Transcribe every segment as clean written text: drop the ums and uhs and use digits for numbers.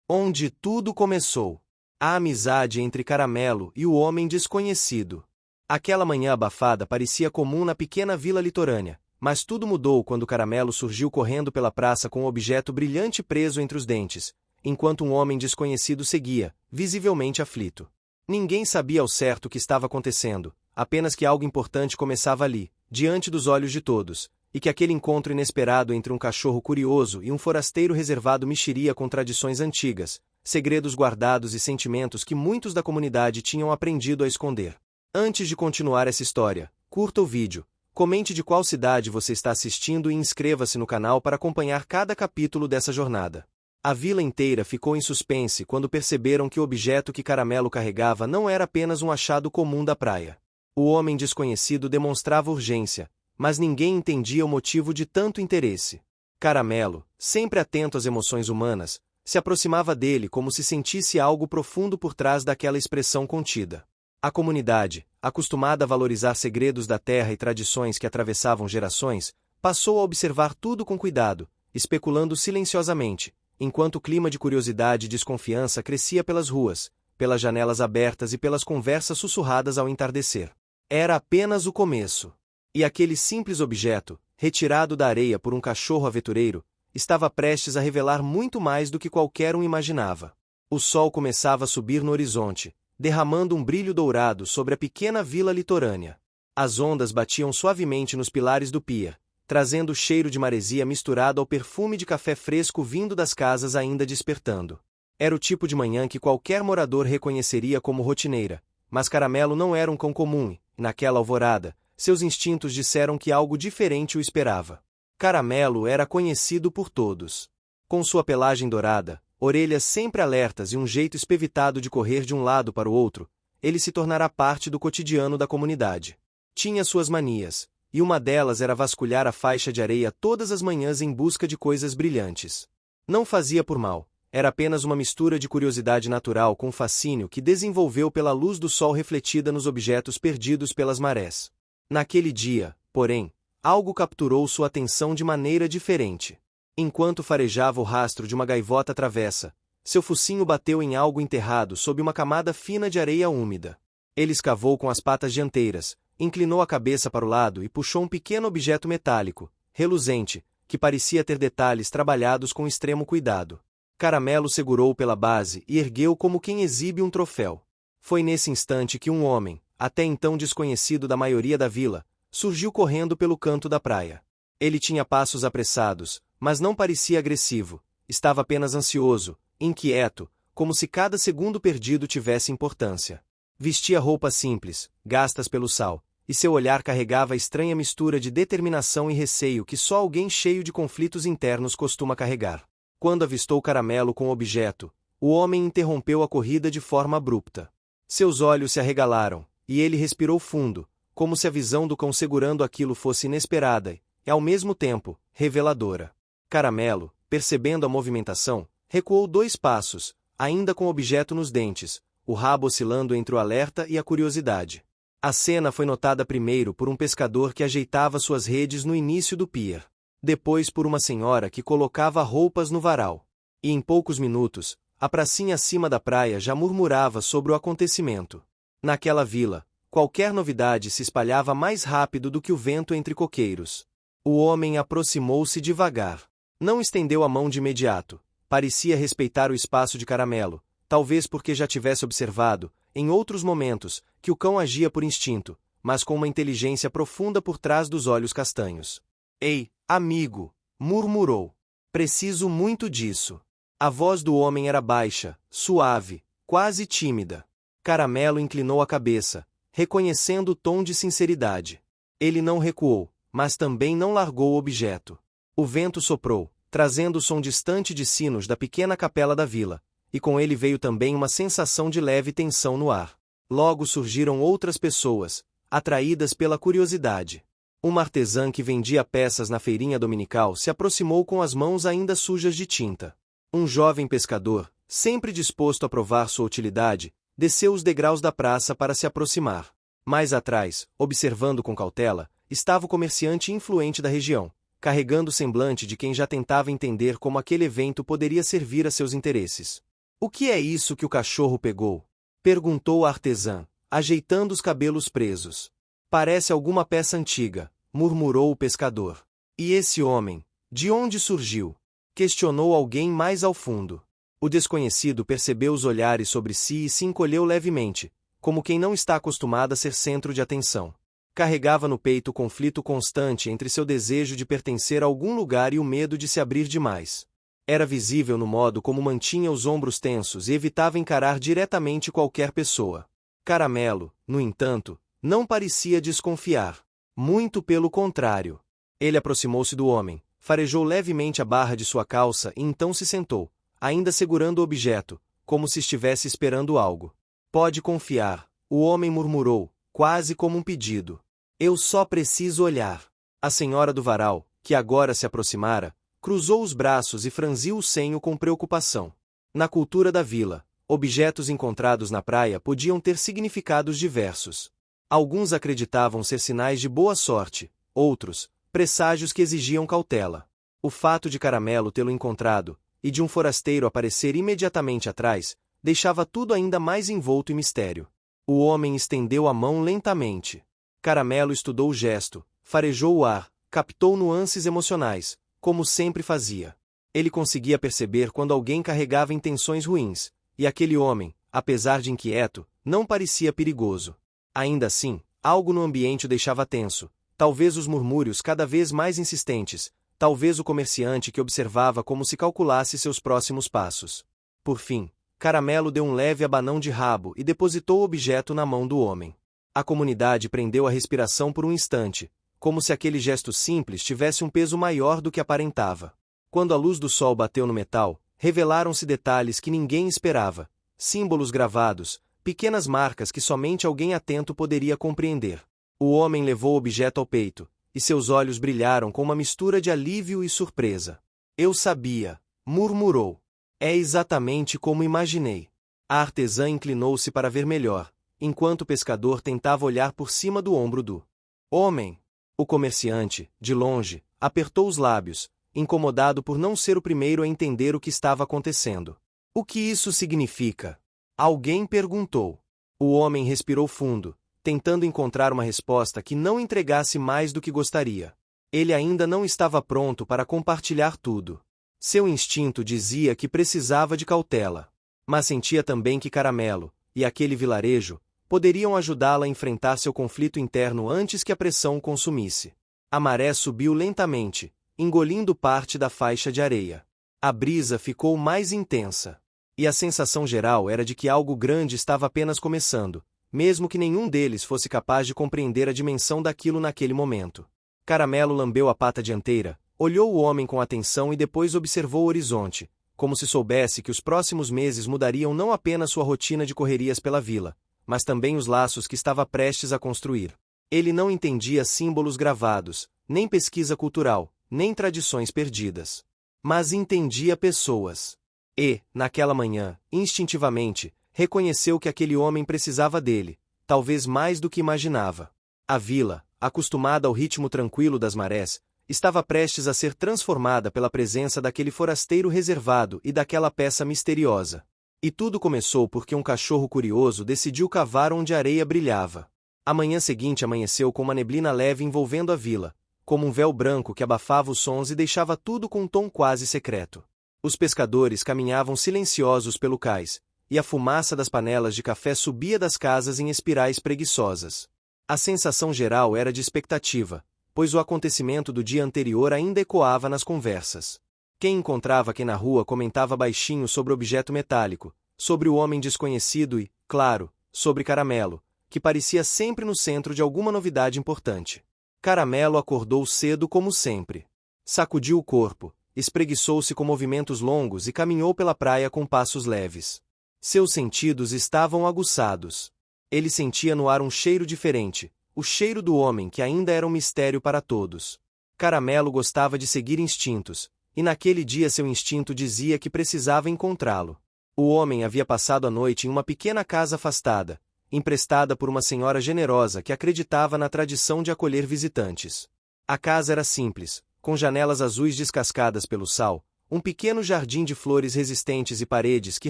Onde tudo começou. A amizade entre Caramelo e o homem desconhecido. Aquela manhã abafada parecia comum na pequena vila litorânea, mas tudo mudou quando Caramelo surgiu correndo pela praça com um objeto brilhante preso entre os dentes, enquanto um homem desconhecido seguia, visivelmente aflito. Ninguém sabia ao certo o que estava acontecendo, apenas que algo importante começava ali, diante dos olhos de todos, e que aquele encontro inesperado entre um cachorro curioso e um forasteiro reservado mexeria com tradições antigas, segredos guardados e sentimentos que muitos da comunidade tinham aprendido a esconder. Antes de continuar essa história, curta o vídeo, comente de qual cidade você está assistindo e inscreva-se no canal para acompanhar cada capítulo dessa jornada. A vila inteira ficou em suspense quando perceberam que o objeto que Caramelo carregava não era apenas um achado comum da praia. O homem desconhecido demonstrava urgência, mas ninguém entendia o motivo de tanto interesse. Caramelo, sempre atento às emoções humanas, se aproximava dele como se sentisse algo profundo por trás daquela expressão contida. A comunidade, acostumada a valorizar segredos da terra e tradições que atravessavam gerações, passou a observar tudo com cuidado, especulando silenciosamente, enquanto o clima de curiosidade e desconfiança crescia pelas ruas, pelas janelas abertas e pelas conversas sussurradas ao entardecer. Era apenas o começo. E aquele simples objeto, retirado da areia por um cachorro aventureiro, estava prestes a revelar muito mais do que qualquer um imaginava. O sol começava a subir no horizonte, derramando um brilho dourado sobre a pequena vila litorânea. As ondas batiam suavemente nos pilares do pier, trazendo o cheiro de maresia misturado ao perfume de café fresco vindo das casas ainda despertando. Era o tipo de manhã que qualquer morador reconheceria como rotineira, mas Caramelo não era um cão comum e, naquela alvorada, seus instintos disseram que algo diferente o esperava. Caramelo era conhecido por todos. Com sua pelagem dourada, orelhas sempre alertas e um jeito espevitado de correr de um lado para o outro, ele se tornará parte do cotidiano da comunidade. Tinha suas manias, e uma delas era vasculhar a faixa de areia todas as manhãs em busca de coisas brilhantes. Não fazia por mal, era apenas uma mistura de curiosidade natural com fascínio que desenvolveu pela luz do sol refletida nos objetos perdidos pelas marés. Naquele dia, porém, algo capturou sua atenção de maneira diferente. Enquanto farejava o rastro de uma gaivota travessa, seu focinho bateu em algo enterrado sob uma camada fina de areia úmida. Ele escavou com as patas dianteiras, inclinou a cabeça para o lado e puxou um pequeno objeto metálico, reluzente, que parecia ter detalhes trabalhados com extremo cuidado. Caramelo segurou pela base e ergueu como quem exibe um troféu. Foi nesse instante que um homem, até então desconhecido da maioria da vila, surgiu correndo pelo canto da praia. Ele tinha passos apressados, mas não parecia agressivo, estava apenas ansioso, inquieto, como se cada segundo perdido tivesse importância. Vestia roupas simples, gastas pelo sal, e seu olhar carregava a estranha mistura de determinação e receio que só alguém cheio de conflitos internos costuma carregar. Quando avistou Caramelo com o objeto, o homem interrompeu a corrida de forma abrupta. Seus olhos se arregalaram, e ele respirou fundo, como se a visão do cão segurando aquilo fosse inesperada e, ao mesmo tempo, reveladora. Caramelo, percebendo a movimentação, recuou 2 passos, ainda com o objeto nos dentes, o rabo oscilando entre o alerta e a curiosidade. A cena foi notada primeiro por um pescador que ajeitava suas redes no início do pier. Depois por uma senhora que colocava roupas no varal. E em poucos minutos, a pracinha acima da praia já murmurava sobre o acontecimento. Naquela vila, qualquer novidade se espalhava mais rápido do que o vento entre coqueiros. O homem aproximou-se devagar. Não estendeu a mão de imediato. Parecia respeitar o espaço de Caramelo, talvez porque já tivesse observado, em outros momentos, que o cão agia por instinto, mas com uma inteligência profunda por trás dos olhos castanhos. Ei, amigo, murmurou. Preciso muito disso. A voz do homem era baixa, suave, quase tímida. Caramelo inclinou a cabeça, reconhecendo o tom de sinceridade. Ele não recuou, mas também não largou o objeto. O vento soprou, trazendo o som distante de sinos da pequena capela da vila, e com ele veio também uma sensação de leve tensão no ar. Logo surgiram outras pessoas, atraídas pela curiosidade. Uma artesã que vendia peças na feirinha dominical se aproximou com as mãos ainda sujas de tinta. Um jovem pescador, sempre disposto a provar sua utilidade, desceu os degraus da praça para se aproximar. Mais atrás, observando com cautela, estava o comerciante influente da região, carregando o semblante de quem já tentava entender como aquele evento poderia servir a seus interesses. O que é isso que o cachorro pegou? Perguntou a artesã, ajeitando os cabelos presos. Parece alguma peça antiga, murmurou o pescador. E esse homem, de onde surgiu? Questionou alguém mais ao fundo. O desconhecido percebeu os olhares sobre si e se encolheu levemente, como quem não está acostumado a ser centro de atenção. Carregava no peito o conflito constante entre seu desejo de pertencer a algum lugar e o medo de se abrir demais. Era visível no modo como mantinha os ombros tensos e evitava encarar diretamente qualquer pessoa. Caramelo, no entanto, não parecia desconfiar. Muito pelo contrário. Ele aproximou-se do homem, farejou levemente a barra de sua calça e então se sentou, ainda segurando o objeto, como se estivesse esperando algo. Pode confiar, o homem murmurou, quase como um pedido. Eu só preciso olhar. A senhora do varal, que agora se aproximara, cruzou os braços e franziu o senho com preocupação. Na cultura da vila, objetos encontrados na praia podiam ter significados diversos. Alguns acreditavam ser sinais de boa sorte, outros, presságios que exigiam cautela. O fato de Caramelo tê-lo encontrado, e de um forasteiro aparecer imediatamente atrás, deixava tudo ainda mais envolto em mistério. O homem estendeu a mão lentamente. Caramelo estudou o gesto, farejou o ar, captou nuances emocionais, como sempre fazia. Ele conseguia perceber quando alguém carregava intenções ruins, e aquele homem, apesar de inquieto, não parecia perigoso. Ainda assim, algo no ambiente o deixava tenso, talvez os murmúrios cada vez mais insistentes, talvez o comerciante que observava como se calculasse seus próximos passos. Por fim, Caramelo deu um leve abanão de rabo e depositou o objeto na mão do homem. A comunidade prendeu a respiração por um instante, como se aquele gesto simples tivesse um peso maior do que aparentava. Quando a luz do sol bateu no metal, revelaram-se detalhes que ninguém esperava, símbolos gravados, pequenas marcas que somente alguém atento poderia compreender. O homem levou o objeto ao peito, e seus olhos brilharam com uma mistura de alívio e surpresa. Eu sabia, murmurou. É exatamente como imaginei. A artesã inclinou-se para ver melhor, enquanto o pescador tentava olhar por cima do ombro do homem. O comerciante, de longe, apertou os lábios, incomodado por não ser o primeiro a entender o que estava acontecendo. O que isso significa? Alguém perguntou. O homem respirou fundo, tentando encontrar uma resposta que não entregasse mais do que gostaria. Ele ainda não estava pronto para compartilhar tudo. Seu instinto dizia que precisava de cautela. Mas sentia também que Caramelo, e aquele vilarejo, poderiam ajudá-la a enfrentar seu conflito interno antes que a pressão o consumisse. A maré subiu lentamente, engolindo parte da faixa de areia. A brisa ficou mais intensa. E a sensação geral era de que algo grande estava apenas começando, mesmo que nenhum deles fosse capaz de compreender a dimensão daquilo naquele momento. Caramelo lambeu a pata dianteira, olhou o homem com atenção e depois observou o horizonte, como se soubesse que os próximos meses mudariam não apenas sua rotina de correrias pela vila, mas também os laços que estava prestes a construir. Ele não entendia símbolos gravados, nem pesquisa cultural, nem tradições perdidas. Mas entendia pessoas. E, naquela manhã, instintivamente, reconheceu que aquele homem precisava dele, talvez mais do que imaginava. A vila, acostumada ao ritmo tranquilo das marés, estava prestes a ser transformada pela presença daquele forasteiro reservado e daquela peça misteriosa. E tudo começou porque um cachorro curioso decidiu cavar onde a areia brilhava. A manhã seguinte amanheceu com uma neblina leve envolvendo a vila, como um véu branco que abafava os sons e deixava tudo com um tom quase secreto. Os pescadores caminhavam silenciosos pelo cais, e a fumaça das panelas de café subia das casas em espirais preguiçosas. A sensação geral era de expectativa, pois o acontecimento do dia anterior ainda ecoava nas conversas. Quem encontrava quem na rua comentava baixinho sobre o objeto metálico, sobre o homem desconhecido e, claro, sobre Caramelo, que parecia sempre no centro de alguma novidade importante. Caramelo acordou cedo como sempre. Sacudiu o corpo, espreguiçou-se com movimentos longos e caminhou pela praia com passos leves. Seus sentidos estavam aguçados. Ele sentia no ar um cheiro diferente, o cheiro do homem que ainda era um mistério para todos. Caramelo gostava de seguir instintos, e naquele dia seu instinto dizia que precisava encontrá-lo. O homem havia passado a noite em uma pequena casa afastada, emprestada por uma senhora generosa que acreditava na tradição de acolher visitantes. A casa era simples, com janelas azuis descascadas pelo sal, um pequeno jardim de flores resistentes e paredes que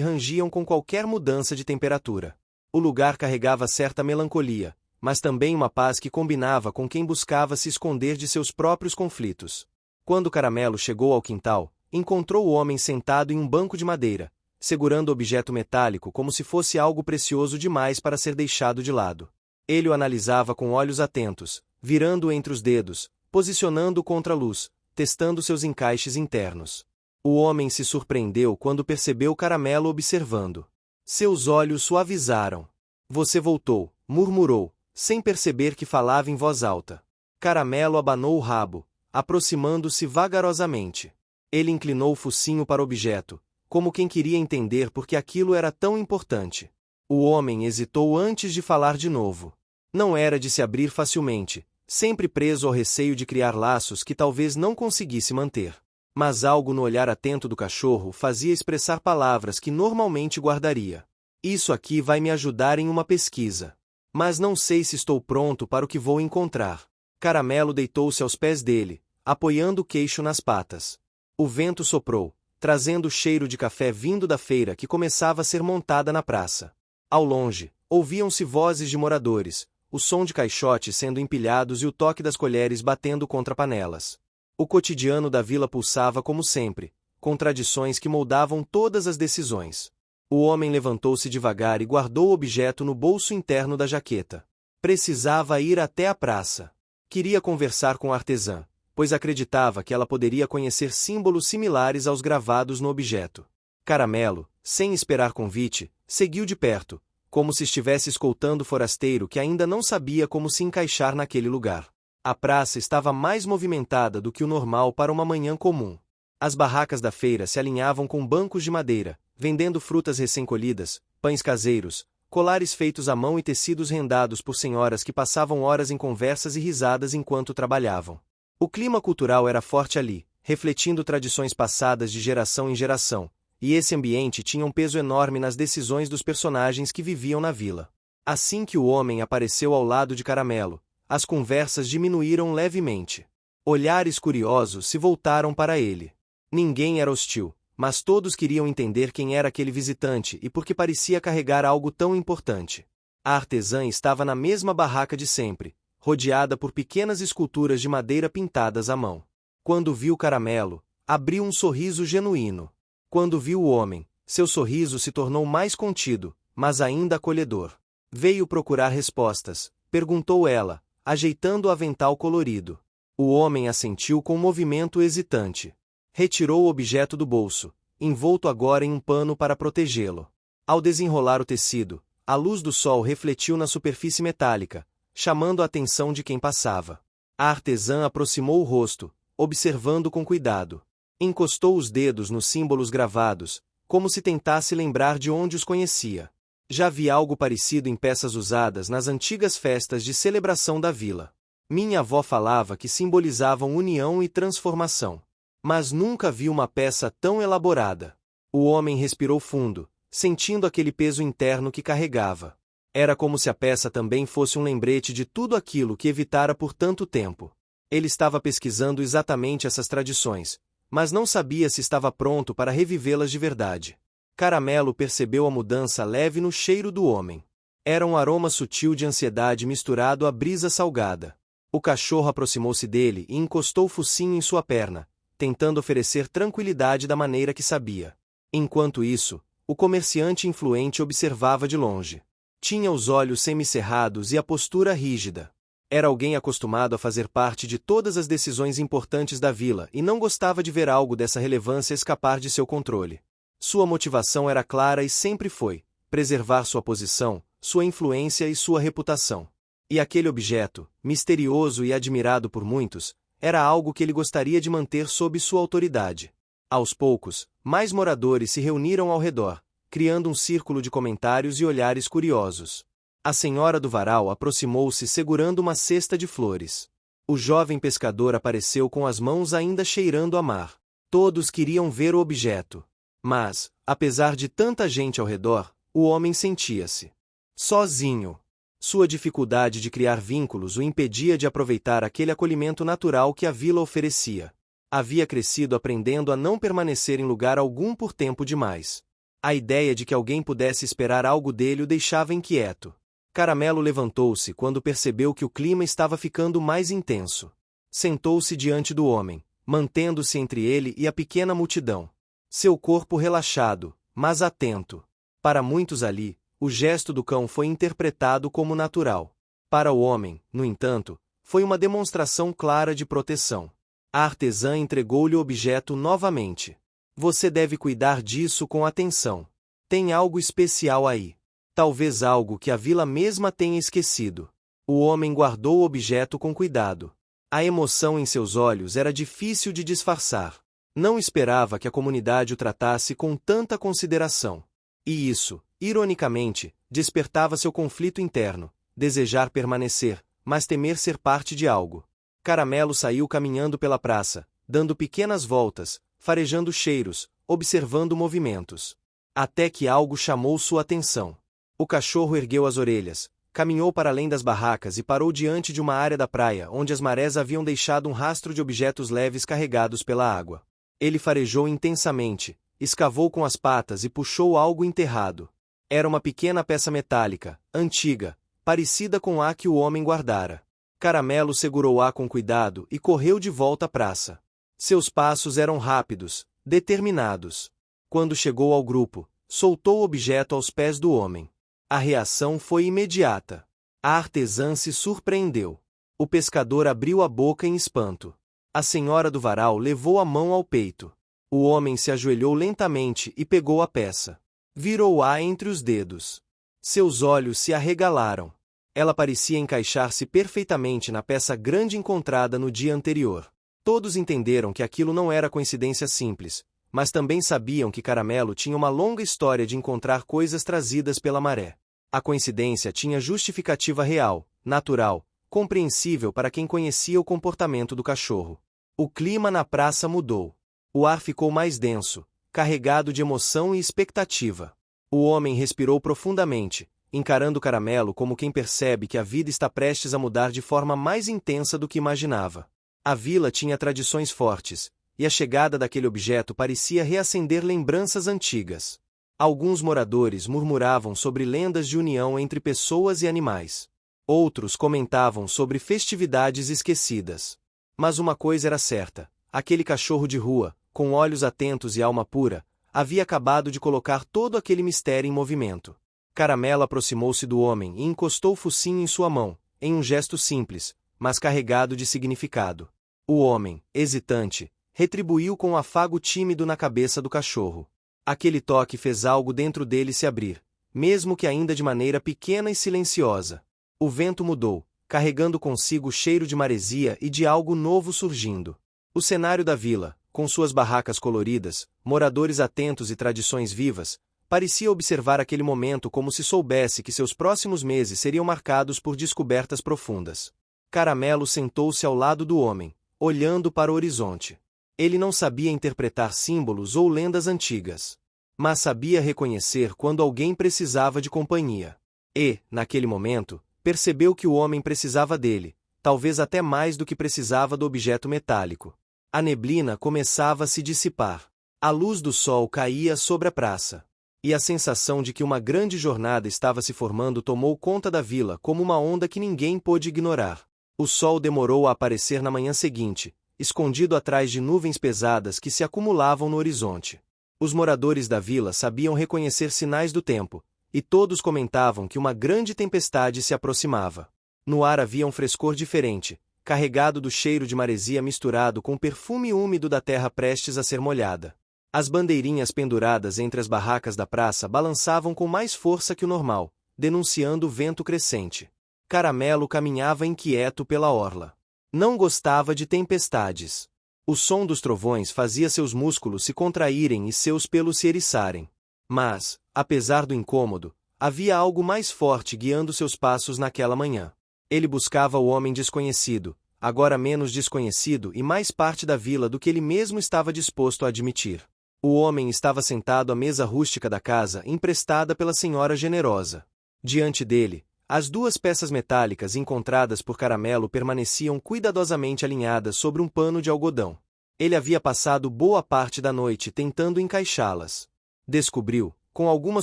rangiam com qualquer mudança de temperatura. O lugar carregava certa melancolia, mas também uma paz que combinava com quem buscava se esconder de seus próprios conflitos. Quando Caramelo chegou ao quintal, encontrou o homem sentado em um banco de madeira, segurando o objeto metálico como se fosse algo precioso demais para ser deixado de lado. Ele o analisava com olhos atentos, virando-o entre os dedos, posicionando-o contra a luz, testando seus encaixes internos. O homem se surpreendeu quando percebeu Caramelo observando. Seus olhos suavizaram. Você voltou, murmurou, sem perceber que falava em voz alta. Caramelo abanou o rabo, aproximando-se vagarosamente. Ele inclinou o focinho para o objeto, como quem queria entender por que aquilo era tão importante. O homem hesitou antes de falar de novo. Não era de se abrir facilmente, sempre preso ao receio de criar laços que talvez não conseguisse manter. Mas algo no olhar atento do cachorro fazia expressar palavras que normalmente guardaria. Isso aqui vai me ajudar em uma pesquisa. Mas não sei se estou pronto para o que vou encontrar. Caramelo deitou-se aos pés dele, apoiando o queixo nas patas. O vento soprou, trazendo o cheiro de café vindo da feira que começava a ser montada na praça. Ao longe, ouviam-se vozes de moradores, o som de caixotes sendo empilhados e o toque das colheres batendo contra panelas. O cotidiano da vila pulsava como sempre, com tradições que moldavam todas as decisões. O homem levantou-se devagar e guardou o objeto no bolso interno da jaqueta. Precisava ir até a praça. Queria conversar com a artesã, pois acreditava que ela poderia conhecer símbolos similares aos gravados no objeto. Caramelo, sem esperar convite, seguiu de perto, como se estivesse escoltando o forasteiro que ainda não sabia como se encaixar naquele lugar. A praça estava mais movimentada do que o normal para uma manhã comum. As barracas da feira se alinhavam com bancos de madeira, vendendo frutas recém-colhidas, pães caseiros, colares feitos à mão e tecidos rendados por senhoras que passavam horas em conversas e risadas enquanto trabalhavam. O clima cultural era forte ali, refletindo tradições passadas de geração em geração, e esse ambiente tinha um peso enorme nas decisões dos personagens que viviam na vila. Assim que o homem apareceu ao lado de Caramelo, as conversas diminuíram levemente. Olhares curiosos se voltaram para ele. Ninguém era hostil, mas todos queriam entender quem era aquele visitante e por que parecia carregar algo tão importante. A artesã estava na mesma barraca de sempre, rodeada por pequenas esculturas de madeira pintadas à mão. Quando viu Caramelo, abriu um sorriso genuíno. Quando viu o homem, seu sorriso se tornou mais contido, mas ainda acolhedor. Veio procurar respostas, perguntou ela, ajeitando o avental colorido. O homem assentiu com um movimento hesitante. Retirou o objeto do bolso, envolto agora em um pano para protegê-lo. Ao desenrolar o tecido, a luz do sol refletiu na superfície metálica, chamando a atenção de quem passava. A artesã aproximou o rosto, observando com cuidado. Encostou os dedos nos símbolos gravados, como se tentasse lembrar de onde os conhecia. Já vi algo parecido em peças usadas nas antigas festas de celebração da vila. Minha avó falava que simbolizavam união e transformação. Mas nunca vi uma peça tão elaborada. O homem respirou fundo, sentindo aquele peso interno que carregava. Era como se a peça também fosse um lembrete de tudo aquilo que evitara por tanto tempo. Ele estava pesquisando exatamente essas tradições, mas não sabia se estava pronto para revivê-las de verdade. Caramelo percebeu a mudança leve no cheiro do homem. Era um aroma sutil de ansiedade misturado à brisa salgada. O cachorro aproximou-se dele e encostou o focinho em sua perna, tentando oferecer tranquilidade da maneira que sabia. Enquanto isso, o comerciante influente observava de longe. Tinha os olhos semicerrados e a postura rígida. Era alguém acostumado a fazer parte de todas as decisões importantes da vila e não gostava de ver algo dessa relevância escapar de seu controle. Sua motivação era clara e sempre foi: preservar sua posição, sua influência e sua reputação. E aquele objeto, misterioso e admirado por muitos, era algo que ele gostaria de manter sob sua autoridade. Aos poucos, mais moradores se reuniram ao redor, criando um círculo de comentários e olhares curiosos. A senhora do varal aproximou-se segurando uma cesta de flores. O jovem pescador apareceu com as mãos ainda cheirando a mar. Todos queriam ver o objeto. Mas, apesar de tanta gente ao redor, o homem sentia-se sozinho. Sua dificuldade de criar vínculos o impedia de aproveitar aquele acolhimento natural que a vila oferecia. Havia crescido aprendendo a não permanecer em lugar algum por tempo demais. A ideia de que alguém pudesse esperar algo dele o deixava inquieto. Caramelo levantou-se quando percebeu que o clima estava ficando mais intenso. Sentou-se diante do homem, mantendo-se entre ele e a pequena multidão. Seu corpo relaxado, mas atento. Para muitos ali, o gesto do cão foi interpretado como natural. Para o homem, no entanto, foi uma demonstração clara de proteção. A artesã entregou-lhe o objeto novamente. Você deve cuidar disso com atenção. Tem algo especial aí. Talvez algo que a vila mesma tenha esquecido. O homem guardou o objeto com cuidado. A emoção em seus olhos era difícil de disfarçar. Não esperava que a comunidade o tratasse com tanta consideração. E isso, ironicamente, despertava seu conflito interno, desejar permanecer, mas temer ser parte de algo. Caramelo saiu caminhando pela praça, dando pequenas voltas, farejando cheiros, observando movimentos. Até que algo chamou sua atenção. O cachorro ergueu as orelhas, caminhou para além das barracas e parou diante de uma área da praia onde as marés haviam deixado um rastro de objetos leves carregados pela água. Ele farejou intensamente, escavou com as patas e puxou algo enterrado. Era uma pequena peça metálica, antiga, parecida com a que o homem guardara. Caramelo segurou-a com cuidado e correu de volta à praça. Seus passos eram rápidos, determinados. Quando chegou ao grupo, soltou o objeto aos pés do homem. A reação foi imediata. A artesã se surpreendeu. O pescador abriu a boca em espanto. A senhora do varal levou a mão ao peito. O homem se ajoelhou lentamente e pegou a peça. Virou-a entre os dedos. Seus olhos se arregalaram. Ela parecia encaixar-se perfeitamente na peça grande encontrada no dia anterior. Todos entenderam que aquilo não era coincidência simples, mas também sabiam que Caramelo tinha uma longa história de encontrar coisas trazidas pela maré. A coincidência tinha justificativa real, natural, compreensível para quem conhecia o comportamento do cachorro. O clima na praça mudou. O ar ficou mais denso, carregado de emoção e expectativa. O homem respirou profundamente, encarando Caramelo como quem percebe que a vida está prestes a mudar de forma mais intensa do que imaginava. A vila tinha tradições fortes, e a chegada daquele objeto parecia reacender lembranças antigas. Alguns moradores murmuravam sobre lendas de união entre pessoas e animais. Outros comentavam sobre festividades esquecidas. Mas uma coisa era certa: aquele cachorro de rua, com olhos atentos e alma pura, havia acabado de colocar todo aquele mistério em movimento. Caramelo aproximou-se do homem e encostou o focinho em sua mão, em um gesto simples, mas carregado de significado. O homem, hesitante, retribuiu com um afago tímido na cabeça do cachorro. Aquele toque fez algo dentro dele se abrir, mesmo que ainda de maneira pequena e silenciosa. O vento mudou, carregando consigo o cheiro de maresia e de algo novo surgindo. O cenário da vila, com suas barracas coloridas, moradores atentos e tradições vivas, parecia observar aquele momento como se soubesse que seus próximos meses seriam marcados por descobertas profundas. Caramelo sentou-se ao lado do homem, olhando para o horizonte. Ele não sabia interpretar símbolos ou lendas antigas, mas sabia reconhecer quando alguém precisava de companhia. E, naquele momento, percebeu que o homem precisava dele, talvez até mais do que precisava do objeto metálico. A neblina começava a se dissipar. A luz do sol caía sobre a praça. E a sensação de que uma grande jornada estava se formando tomou conta da vila como uma onda que ninguém pôde ignorar. O sol demorou a aparecer na manhã seguinte, escondido atrás de nuvens pesadas que se acumulavam no horizonte. Os moradores da vila sabiam reconhecer sinais do tempo, e todos comentavam que uma grande tempestade se aproximava. No ar havia um frescor diferente, carregado do cheiro de maresia misturado com o perfume úmido da terra prestes a ser molhada. As bandeirinhas penduradas entre as barracas da praça balançavam com mais força que o normal, denunciando o vento crescente. Caramelo caminhava inquieto pela orla. Não gostava de tempestades. O som dos trovões fazia seus músculos se contraírem e seus pelos se eriçarem. Mas, apesar do incômodo, havia algo mais forte guiando seus passos naquela manhã. Ele buscava o homem desconhecido, agora menos desconhecido e mais parte da vila do que ele mesmo estava disposto a admitir. O homem estava sentado à mesa rústica da casa emprestada pela senhora generosa. Diante dele, as duas peças metálicas encontradas por Caramelo permaneciam cuidadosamente alinhadas sobre um pano de algodão. Ele havia passado boa parte da noite tentando encaixá-las. Descobriu, com alguma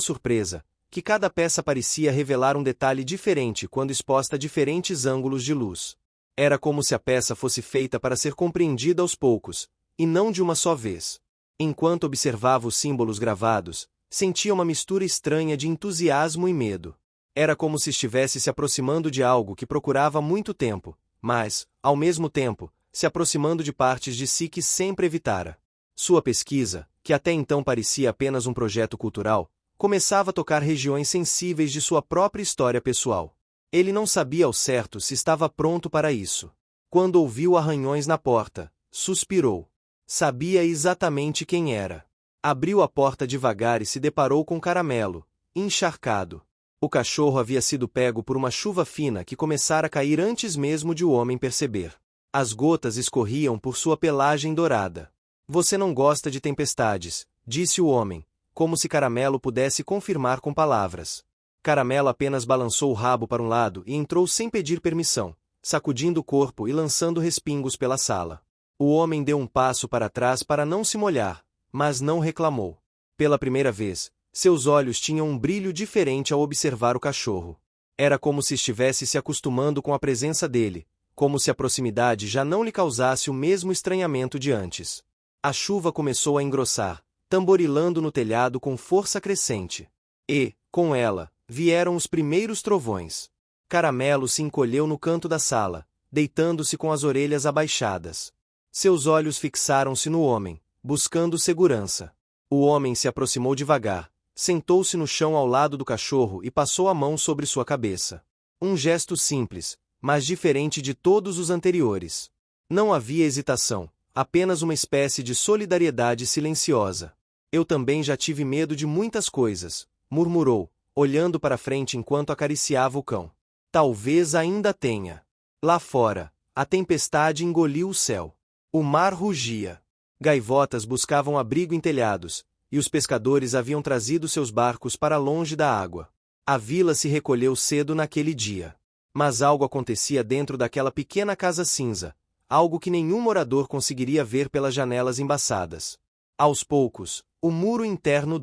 surpresa, que cada peça parecia revelar um detalhe diferente quando exposta a diferentes ângulos de luz. Era como se a peça fosse feita para ser compreendida aos poucos, e não de uma só vez. Enquanto observava os símbolos gravados, sentia uma mistura estranha de entusiasmo e medo. Era como se estivesse se aproximando de algo que procurava há muito tempo, mas, ao mesmo tempo, se aproximando de partes de si que sempre evitara. Sua pesquisa, que até então parecia apenas um projeto cultural, começava a tocar regiões sensíveis de sua própria história pessoal. Ele não sabia ao certo se estava pronto para isso. Quando ouviu arranhões na porta, suspirou. Sabia exatamente quem era. Abriu a porta devagar e se deparou com Caramelo, encharcado. O cachorro havia sido pego por uma chuva fina que começara a cair antes mesmo de o homem perceber. As gotas escorriam por sua pelagem dourada. Você não gosta de tempestades, disse o homem, como se Caramelo pudesse confirmar com palavras. Caramelo apenas balançou o rabo para um lado e entrou sem pedir permissão, sacudindo o corpo e lançando respingos pela sala. O homem deu um passo para trás para não se molhar, mas não reclamou. Pela primeira vez, seus olhos tinham um brilho diferente ao observar o cachorro. Era como se estivesse se acostumando com a presença dele, como se a proximidade já não lhe causasse o mesmo estranhamento de antes. A chuva começou a engrossar, tamborilando no telhado com força crescente. E, com ela, vieram os primeiros trovões. Caramelo se encolheu no canto da sala, deitando-se com as orelhas abaixadas. Seus olhos fixaram-se no homem, buscando segurança. O homem se aproximou devagar, sentou-se no chão ao lado do cachorro e passou a mão sobre sua cabeça. Um gesto simples, mas diferente de todos os anteriores. Não havia hesitação, apenas uma espécie de solidariedade silenciosa. Eu também já tive medo de muitas coisas, murmurou, olhando para frente enquanto acariciava o cão. Talvez ainda tenha. Lá fora, a tempestade engoliu o céu. O mar rugia. Gaivotas buscavam abrigo em telhados, e os pescadores haviam trazido seus barcos para longe da água. A vila se recolheu cedo naquele dia. Mas algo acontecia dentro daquela pequena casa cinza, algo que nenhum morador conseguiria ver pelas janelas embaçadas. Aos poucos, o muro interno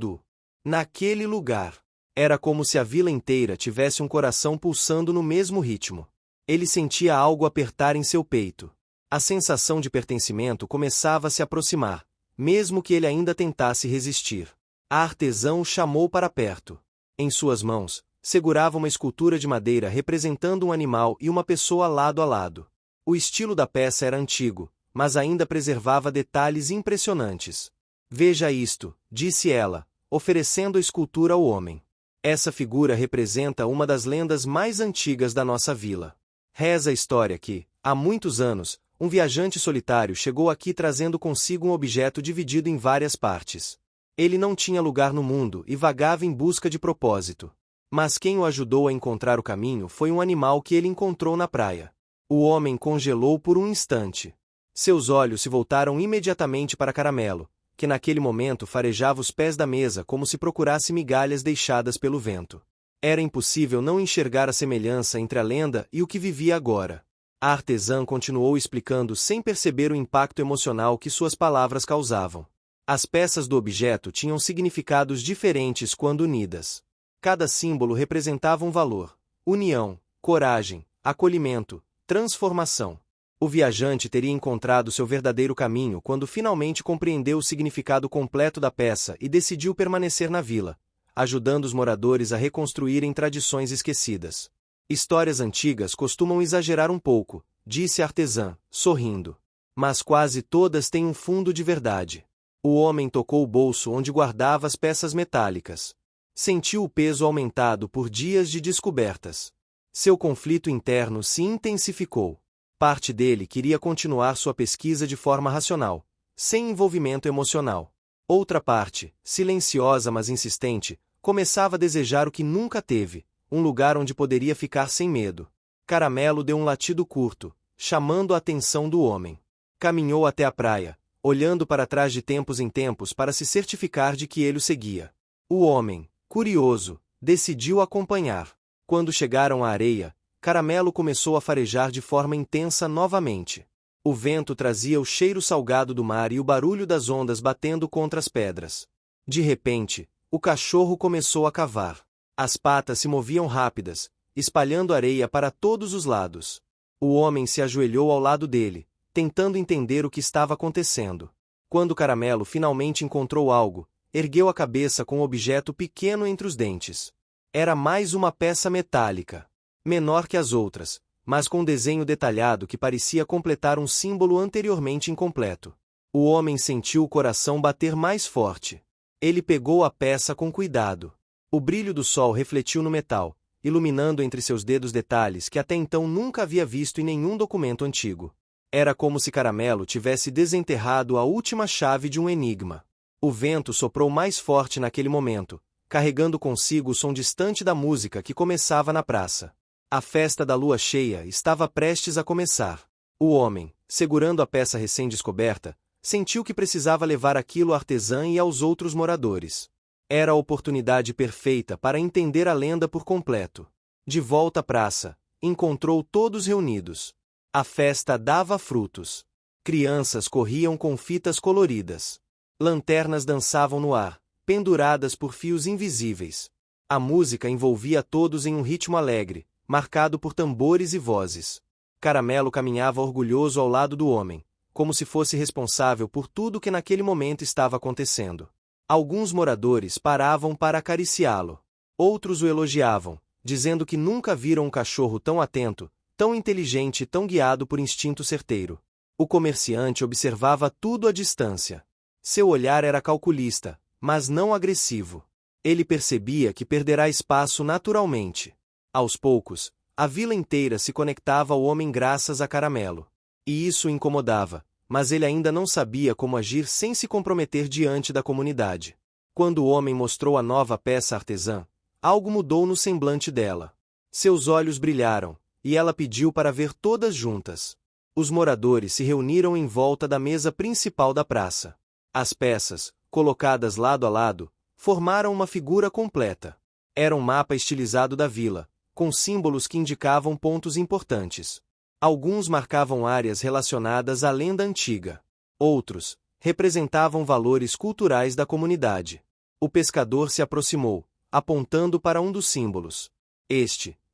naquele lugar. Era como se a vila inteira tivesse um coração pulsando no mesmo ritmo. Ele sentia algo apertar em seu peito. A sensação de pertencimento começava a se aproximar, mesmo que ele ainda tentasse resistir. A artesã o chamou para perto. Em suas mãos, segurava uma escultura de madeira representando um animal e uma pessoa lado a lado. O estilo da peça era antigo, mas ainda preservava detalhes impressionantes. Veja isto, disse ela, oferecendo a escultura ao homem. Essa figura representa uma das lendas mais antigas da nossa vila. Reza a história que, há muitos anos, um viajante solitário chegou aqui trazendo consigo um objeto dividido em várias partes. Ele não tinha lugar no mundo e vagava em busca de propósito. Mas quem o ajudou a encontrar o caminho foi um animal que ele encontrou na praia. O homem congelou por um instante. Seus olhos se voltaram imediatamente para Caramelo, que naquele momento farejava os pés da mesa como se procurasse migalhas deixadas pelo vento. Era impossível não enxergar a semelhança entre a lenda e o que vivia agora. A artesã continuou explicando sem perceber o impacto emocional que suas palavras causavam. As peças do objeto tinham significados diferentes quando unidas. Cada símbolo representava um valor: união, coragem, acolhimento, transformação. O viajante teria encontrado seu verdadeiro caminho quando finalmente compreendeu o significado completo da peça e decidiu permanecer na vila, ajudando os moradores a reconstruírem tradições esquecidas. Histórias antigas costumam exagerar um pouco, disse a artesã, sorrindo. Mas quase todas têm um fundo de verdade. O homem tocou o bolso onde guardava as peças metálicas. Sentiu o peso aumentado por dias de descobertas. Seu conflito interno se intensificou. Parte dele queria continuar sua pesquisa de forma racional, sem envolvimento emocional. Outra parte, silenciosa mas insistente, começava a desejar o que nunca teve: um lugar onde poderia ficar sem medo. Caramelo deu um latido curto, chamando a atenção do homem. Caminhou até a praia, olhando para trás de tempos em tempos para se certificar de que ele o seguia. O homem, curioso, decidiu acompanhar. Quando chegaram à areia, Caramelo começou a farejar de forma intensa novamente. O vento trazia o cheiro salgado do mar e o barulho das ondas batendo contra as pedras. De repente, o cachorro começou a cavar. As patas se moviam rápidas, espalhando areia para todos os lados. O homem se ajoelhou ao lado dele, tentando entender o que estava acontecendo. Quando Caramelo finalmente encontrou algo, ergueu a cabeça com um objeto pequeno entre os dentes. Era mais uma peça metálica. Menor que as outras, mas com um desenho detalhado que parecia completar um símbolo anteriormente incompleto. O homem sentiu o coração bater mais forte. Ele pegou a peça com cuidado. O brilho do sol refletiu no metal, iluminando entre seus dedos detalhes que até então nunca havia visto em nenhum documento antigo. Era como se Caramelo tivesse desenterrado a última chave de um enigma. O vento soprou mais forte naquele momento, carregando consigo o som distante da música que começava na praça. A festa da lua cheia estava prestes a começar. O homem, segurando a peça recém-descoberta, sentiu que precisava levar aquilo à artesã e aos outros moradores. Era a oportunidade perfeita para entender a lenda por completo. De volta à praça, encontrou todos reunidos. A festa dava frutos. Crianças corriam com fitas coloridas. Lanternas dançavam no ar, penduradas por fios invisíveis. A música envolvia todos em um ritmo alegre, marcado por tambores e vozes. Caramelo caminhava orgulhoso ao lado do homem, como se fosse responsável por tudo que naquele momento estava acontecendo. Alguns moradores paravam para acariciá-lo. Outros o elogiavam, dizendo que nunca viram um cachorro tão atento, tão inteligente e tão guiado por instinto certeiro. O comerciante observava tudo à distância. Seu olhar era calculista, mas não agressivo. Ele percebia que perderá espaço naturalmente. Aos poucos, a vila inteira se conectava ao homem graças a Caramelo. E isso o incomodava, mas ele ainda não sabia como agir sem se comprometer diante da comunidade. Quando o homem mostrou a nova peça artesã, algo mudou no semblante dela. Seus olhos brilharam, e ela pediu para ver todas juntas. Os moradores se reuniram em volta da mesa principal da praça. As peças, colocadas lado a lado, formaram uma figura completa. Era um mapa estilizado da vila, com símbolos que indicavam pontos importantes. Alguns marcavam áreas relacionadas à lenda antiga. Outros representavam valores culturais da comunidade. O pescador se aproximou, apontando para um dos símbolos.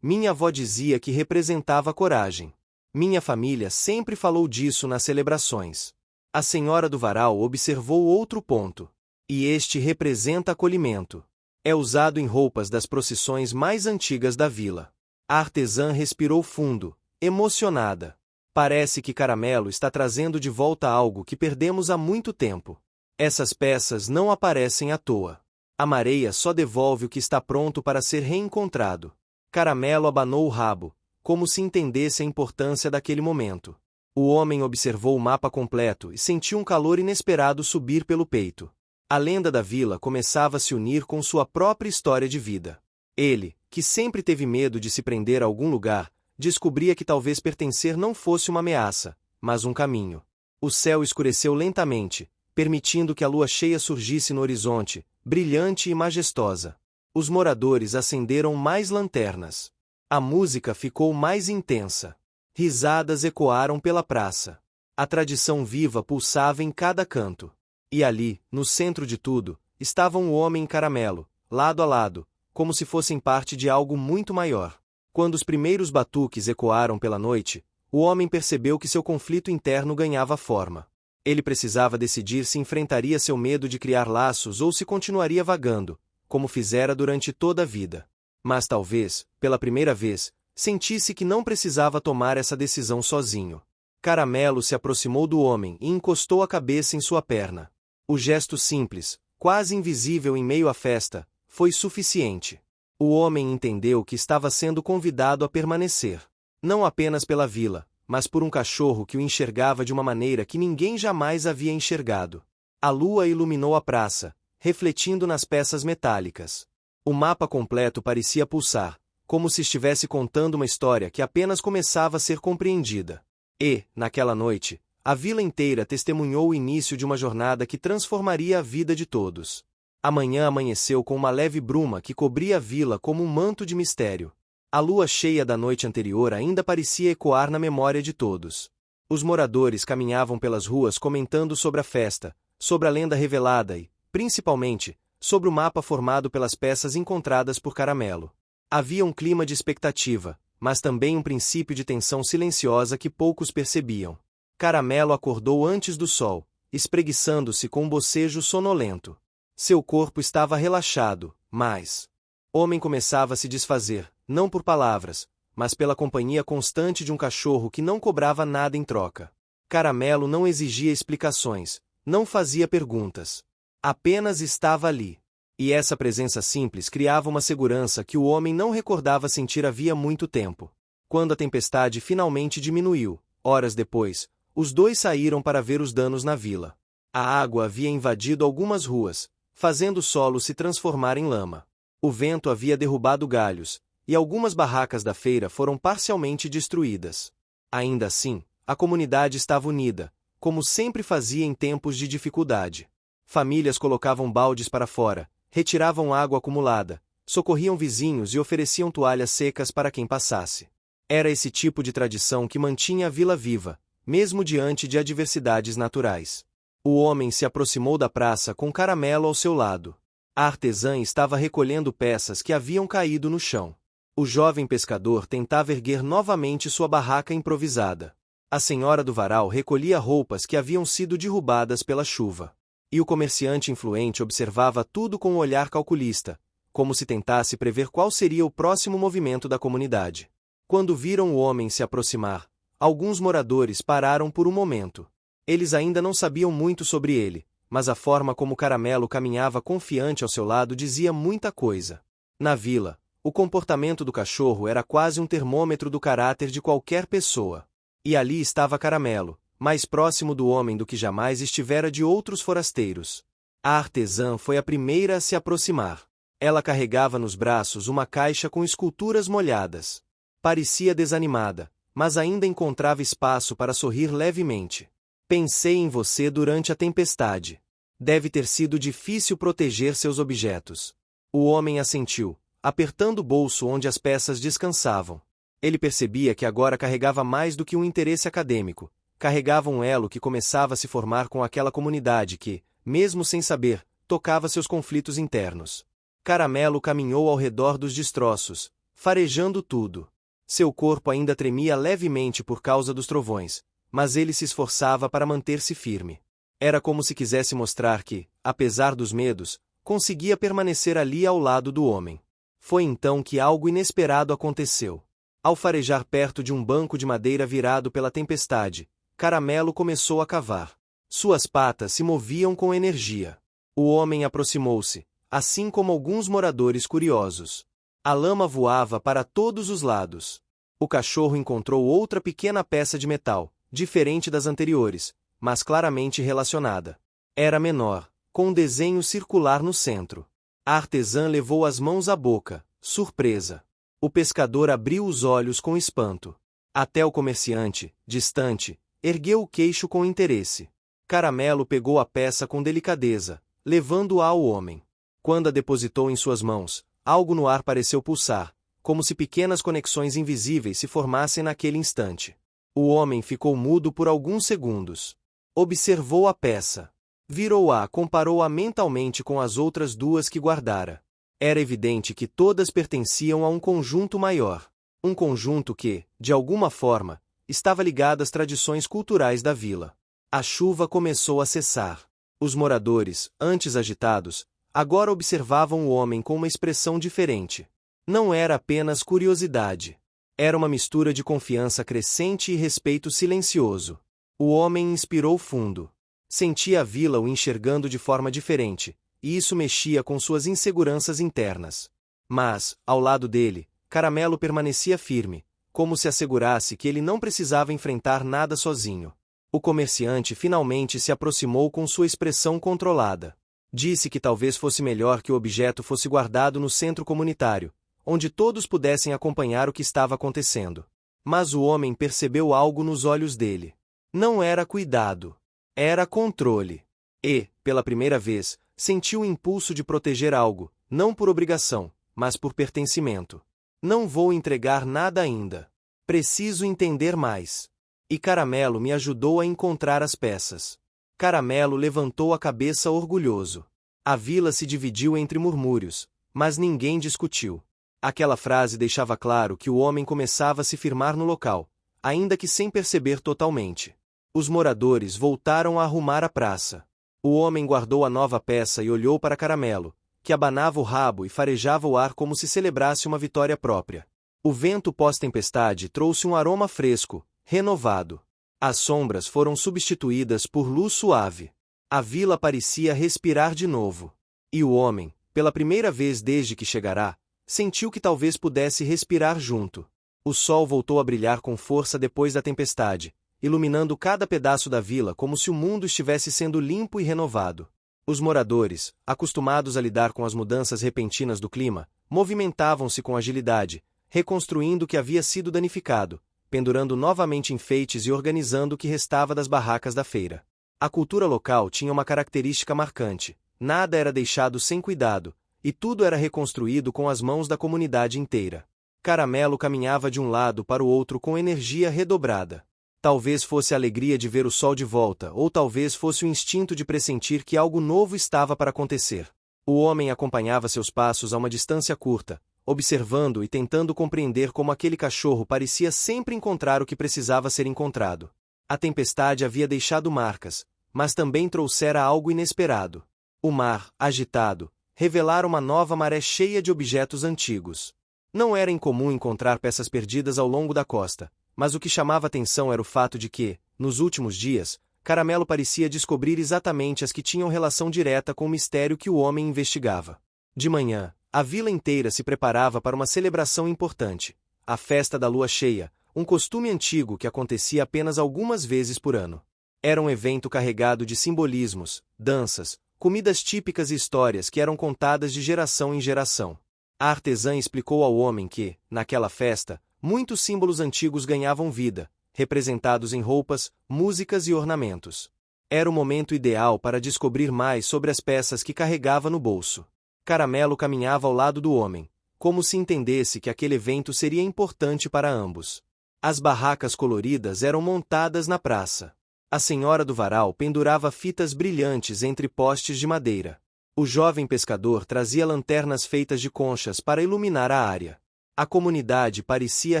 Minha avó dizia que representava coragem. Minha família sempre falou disso nas celebrações. A senhora do varal observou outro ponto. E este representa acolhimento. É usado em roupas das procissões mais antigas da vila. A artesã respirou fundo, emocionada. Parece que Caramelo está trazendo de volta algo que perdemos há muito tempo. Essas peças não aparecem à toa. A mareia só devolve o que está pronto para ser reencontrado. Caramelo abanou o rabo, como se entendesse a importância daquele momento. O homem observou o mapa completo e sentiu um calor inesperado subir pelo peito. A lenda da vila começava a se unir com sua própria história de vida. Ele, que sempre teve medo de se prender a algum lugar, descobria que talvez pertencer não fosse uma ameaça, mas um caminho. O céu escureceu lentamente, permitindo que a lua cheia surgisse no horizonte, brilhante e majestosa. Os moradores acenderam mais lanternas. A música ficou mais intensa. Risadas ecoaram pela praça. A tradição viva pulsava em cada canto. E ali, no centro de tudo, estavam o homem e Caramelo, lado a lado, como se fossem parte de algo muito maior. Quando os primeiros batuques ecoaram pela noite, o homem percebeu que seu conflito interno ganhava forma. Ele precisava decidir se enfrentaria seu medo de criar laços ou se continuaria vagando, como fizera durante toda a vida. Mas talvez, pela primeira vez, sentisse que não precisava tomar essa decisão sozinho. Caramelo se aproximou do homem e encostou a cabeça em sua perna. O gesto simples, quase invisível em meio à festa, foi suficiente. O homem entendeu que estava sendo convidado a permanecer. Não apenas pela vila, mas por um cachorro que o enxergava de uma maneira que ninguém jamais havia enxergado. A lua iluminou a praça, refletindo nas peças metálicas. O mapa completo parecia pulsar, como se estivesse contando uma história que apenas começava a ser compreendida. E, naquela noite, a vila inteira testemunhou o início de uma jornada que transformaria a vida de todos. A manhã amanheceu com uma leve bruma que cobria a vila como um manto de mistério. A lua cheia da noite anterior ainda parecia ecoar na memória de todos. Os moradores caminhavam pelas ruas comentando sobre a festa, sobre a lenda revelada e, principalmente, sobre o mapa formado pelas peças encontradas por Caramelo. Havia um clima de expectativa, mas também um princípio de tensão silenciosa que poucos percebiam. Caramelo acordou antes do sol, espreguiçando-se com um bocejo sonolento. Seu corpo estava relaxado, mas o homem começava a se desfazer, não por palavras, mas pela companhia constante de um cachorro que não cobrava nada em troca. Caramelo não exigia explicações, não fazia perguntas. Apenas estava ali. E essa presença simples criava uma segurança que o homem não recordava sentir havia muito tempo. Quando a tempestade finalmente diminuiu, horas depois, os dois saíram para ver os danos na vila. A água havia invadido algumas ruas, fazendo o solo se transformar em lama. O vento havia derrubado galhos, e algumas barracas da feira foram parcialmente destruídas. Ainda assim, a comunidade estava unida, como sempre fazia em tempos de dificuldade. Famílias colocavam baldes para fora, retiravam água acumulada, socorriam vizinhos e ofereciam toalhas secas para quem passasse. Era esse tipo de tradição que mantinha a vila viva, mesmo diante de adversidades naturais. O homem se aproximou da praça com Caramelo ao seu lado. A artesã estava recolhendo peças que haviam caído no chão. O jovem pescador tentava erguer novamente sua barraca improvisada. A senhora do varal recolhia roupas que haviam sido derrubadas pela chuva. E o comerciante influente observava tudo com um olhar calculista, como se tentasse prever qual seria o próximo movimento da comunidade. Quando viram o homem se aproximar, alguns moradores pararam por um momento. Eles ainda não sabiam muito sobre ele, mas a forma como Caramelo caminhava confiante ao seu lado dizia muita coisa. Na vila, o comportamento do cachorro era quase um termômetro do caráter de qualquer pessoa. E ali estava Caramelo, mais próximo do homem do que jamais estivera de outros forasteiros. A artesã foi a primeira a se aproximar. Ela carregava nos braços uma caixa com esculturas molhadas. Parecia desanimada, mas ainda encontrava espaço para sorrir levemente. Pensei em você durante a tempestade. Deve ter sido difícil proteger seus objetos. O homem assentiu, apertando o bolso onde as peças descansavam. Ele percebia que agora carregava mais do que um interesse acadêmico. Carregava um elo que começava a se formar com aquela comunidade que, mesmo sem saber, tocava seus conflitos internos. Caramelo caminhou ao redor dos destroços, farejando tudo. Seu corpo ainda tremia levemente por causa dos trovões, mas ele se esforçava para manter-se firme. Era como se quisesse mostrar que, apesar dos medos, conseguia permanecer ali ao lado do homem. Foi então que algo inesperado aconteceu. Ao farejar perto de um banco de madeira virado pela tempestade, Caramelo começou a cavar. Suas patas se moviam com energia. O homem aproximou-se, assim como alguns moradores curiosos. A lama voava para todos os lados. O cachorro encontrou outra pequena peça de metal, diferente das anteriores, mas claramente relacionada. Era menor, com um desenho circular no centro. A artesã levou as mãos à boca, surpresa. O pescador abriu os olhos com espanto. Até o comerciante, distante, ergueu o queixo com interesse. Caramelo pegou a peça com delicadeza, levando-a ao homem. Quando a depositou em suas mãos, algo no ar pareceu pulsar, como se pequenas conexões invisíveis se formassem naquele instante. O homem ficou mudo por alguns segundos. Observou a peça. Virou-a, comparou-a mentalmente com as outras duas que guardara. Era evidente que todas pertenciam a um conjunto maior. Um conjunto que, de alguma forma, estava ligado às tradições culturais da vila. A chuva começou a cessar. Os moradores, antes agitados, agora observavam o homem com uma expressão diferente. Não era apenas curiosidade. Era uma mistura de confiança crescente e respeito silencioso. O homem inspirou fundo. Sentia a vila o enxergando de forma diferente, e isso mexia com suas inseguranças internas. Mas, ao lado dele, Caramelo permanecia firme, como se assegurasse que ele não precisava enfrentar nada sozinho. O comerciante finalmente se aproximou com sua expressão controlada. Disse que talvez fosse melhor que o objeto fosse guardado no centro comunitário, onde todos pudessem acompanhar o que estava acontecendo. Mas o homem percebeu algo nos olhos dele. Não era cuidado. Era controle. E, pela primeira vez, sentiu o impulso de proteger algo, não por obrigação, mas por pertencimento. Não vou entregar nada ainda. Preciso entender mais. E Caramelo me ajudou a encontrar as peças. Caramelo levantou a cabeça orgulhoso. A vila se dividiu entre murmúrios, mas ninguém discutiu. Aquela frase deixava claro que o homem começava a se firmar no local, ainda que sem perceber totalmente. Os moradores voltaram a arrumar a praça. O homem guardou a nova peça e olhou para Caramelo, que abanava o rabo e farejava o ar como se celebrasse uma vitória própria. O vento pós-tempestade trouxe um aroma fresco, renovado. As sombras foram substituídas por luz suave. A vila parecia respirar de novo. E o homem, pela primeira vez desde que chegará, sentiu que talvez pudesse respirar junto. O sol voltou a brilhar com força depois da tempestade, iluminando cada pedaço da vila como se o mundo estivesse sendo limpo e renovado. Os moradores, acostumados a lidar com as mudanças repentinas do clima, movimentavam-se com agilidade, reconstruindo o que havia sido danificado, pendurando novamente enfeites e organizando o que restava das barracas da feira. A cultura local tinha uma característica marcante: nada era deixado sem cuidado, e tudo era reconstruído com as mãos da comunidade inteira. Caramelo caminhava de um lado para o outro com energia redobrada. Talvez fosse a alegria de ver o sol de volta, ou talvez fosse o instinto de pressentir que algo novo estava para acontecer. O homem acompanhava seus passos a uma distância curta, observando e tentando compreender como aquele cachorro parecia sempre encontrar o que precisava ser encontrado. A tempestade havia deixado marcas, mas também trouxera algo inesperado. O mar, agitado, revelara uma nova maré cheia de objetos antigos. Não era incomum encontrar peças perdidas ao longo da costa, mas o que chamava atenção era o fato de que, nos últimos dias, Caramelo parecia descobrir exatamente as que tinham relação direta com o mistério que o homem investigava. De manhã, a vila inteira se preparava para uma celebração importante: a festa da lua cheia, um costume antigo que acontecia apenas algumas vezes por ano. Era um evento carregado de simbolismos, danças, comidas típicas e histórias que eram contadas de geração em geração. A artesã explicou ao homem que, naquela festa, muitos símbolos antigos ganhavam vida, representados em roupas, músicas e ornamentos. Era o momento ideal para descobrir mais sobre as peças que carregava no bolso. Caramelo caminhava ao lado do homem, como se entendesse que aquele evento seria importante para ambos. As barracas coloridas eram montadas na praça. A senhora do varal pendurava fitas brilhantes entre postes de madeira. O jovem pescador trazia lanternas feitas de conchas para iluminar a área. A comunidade parecia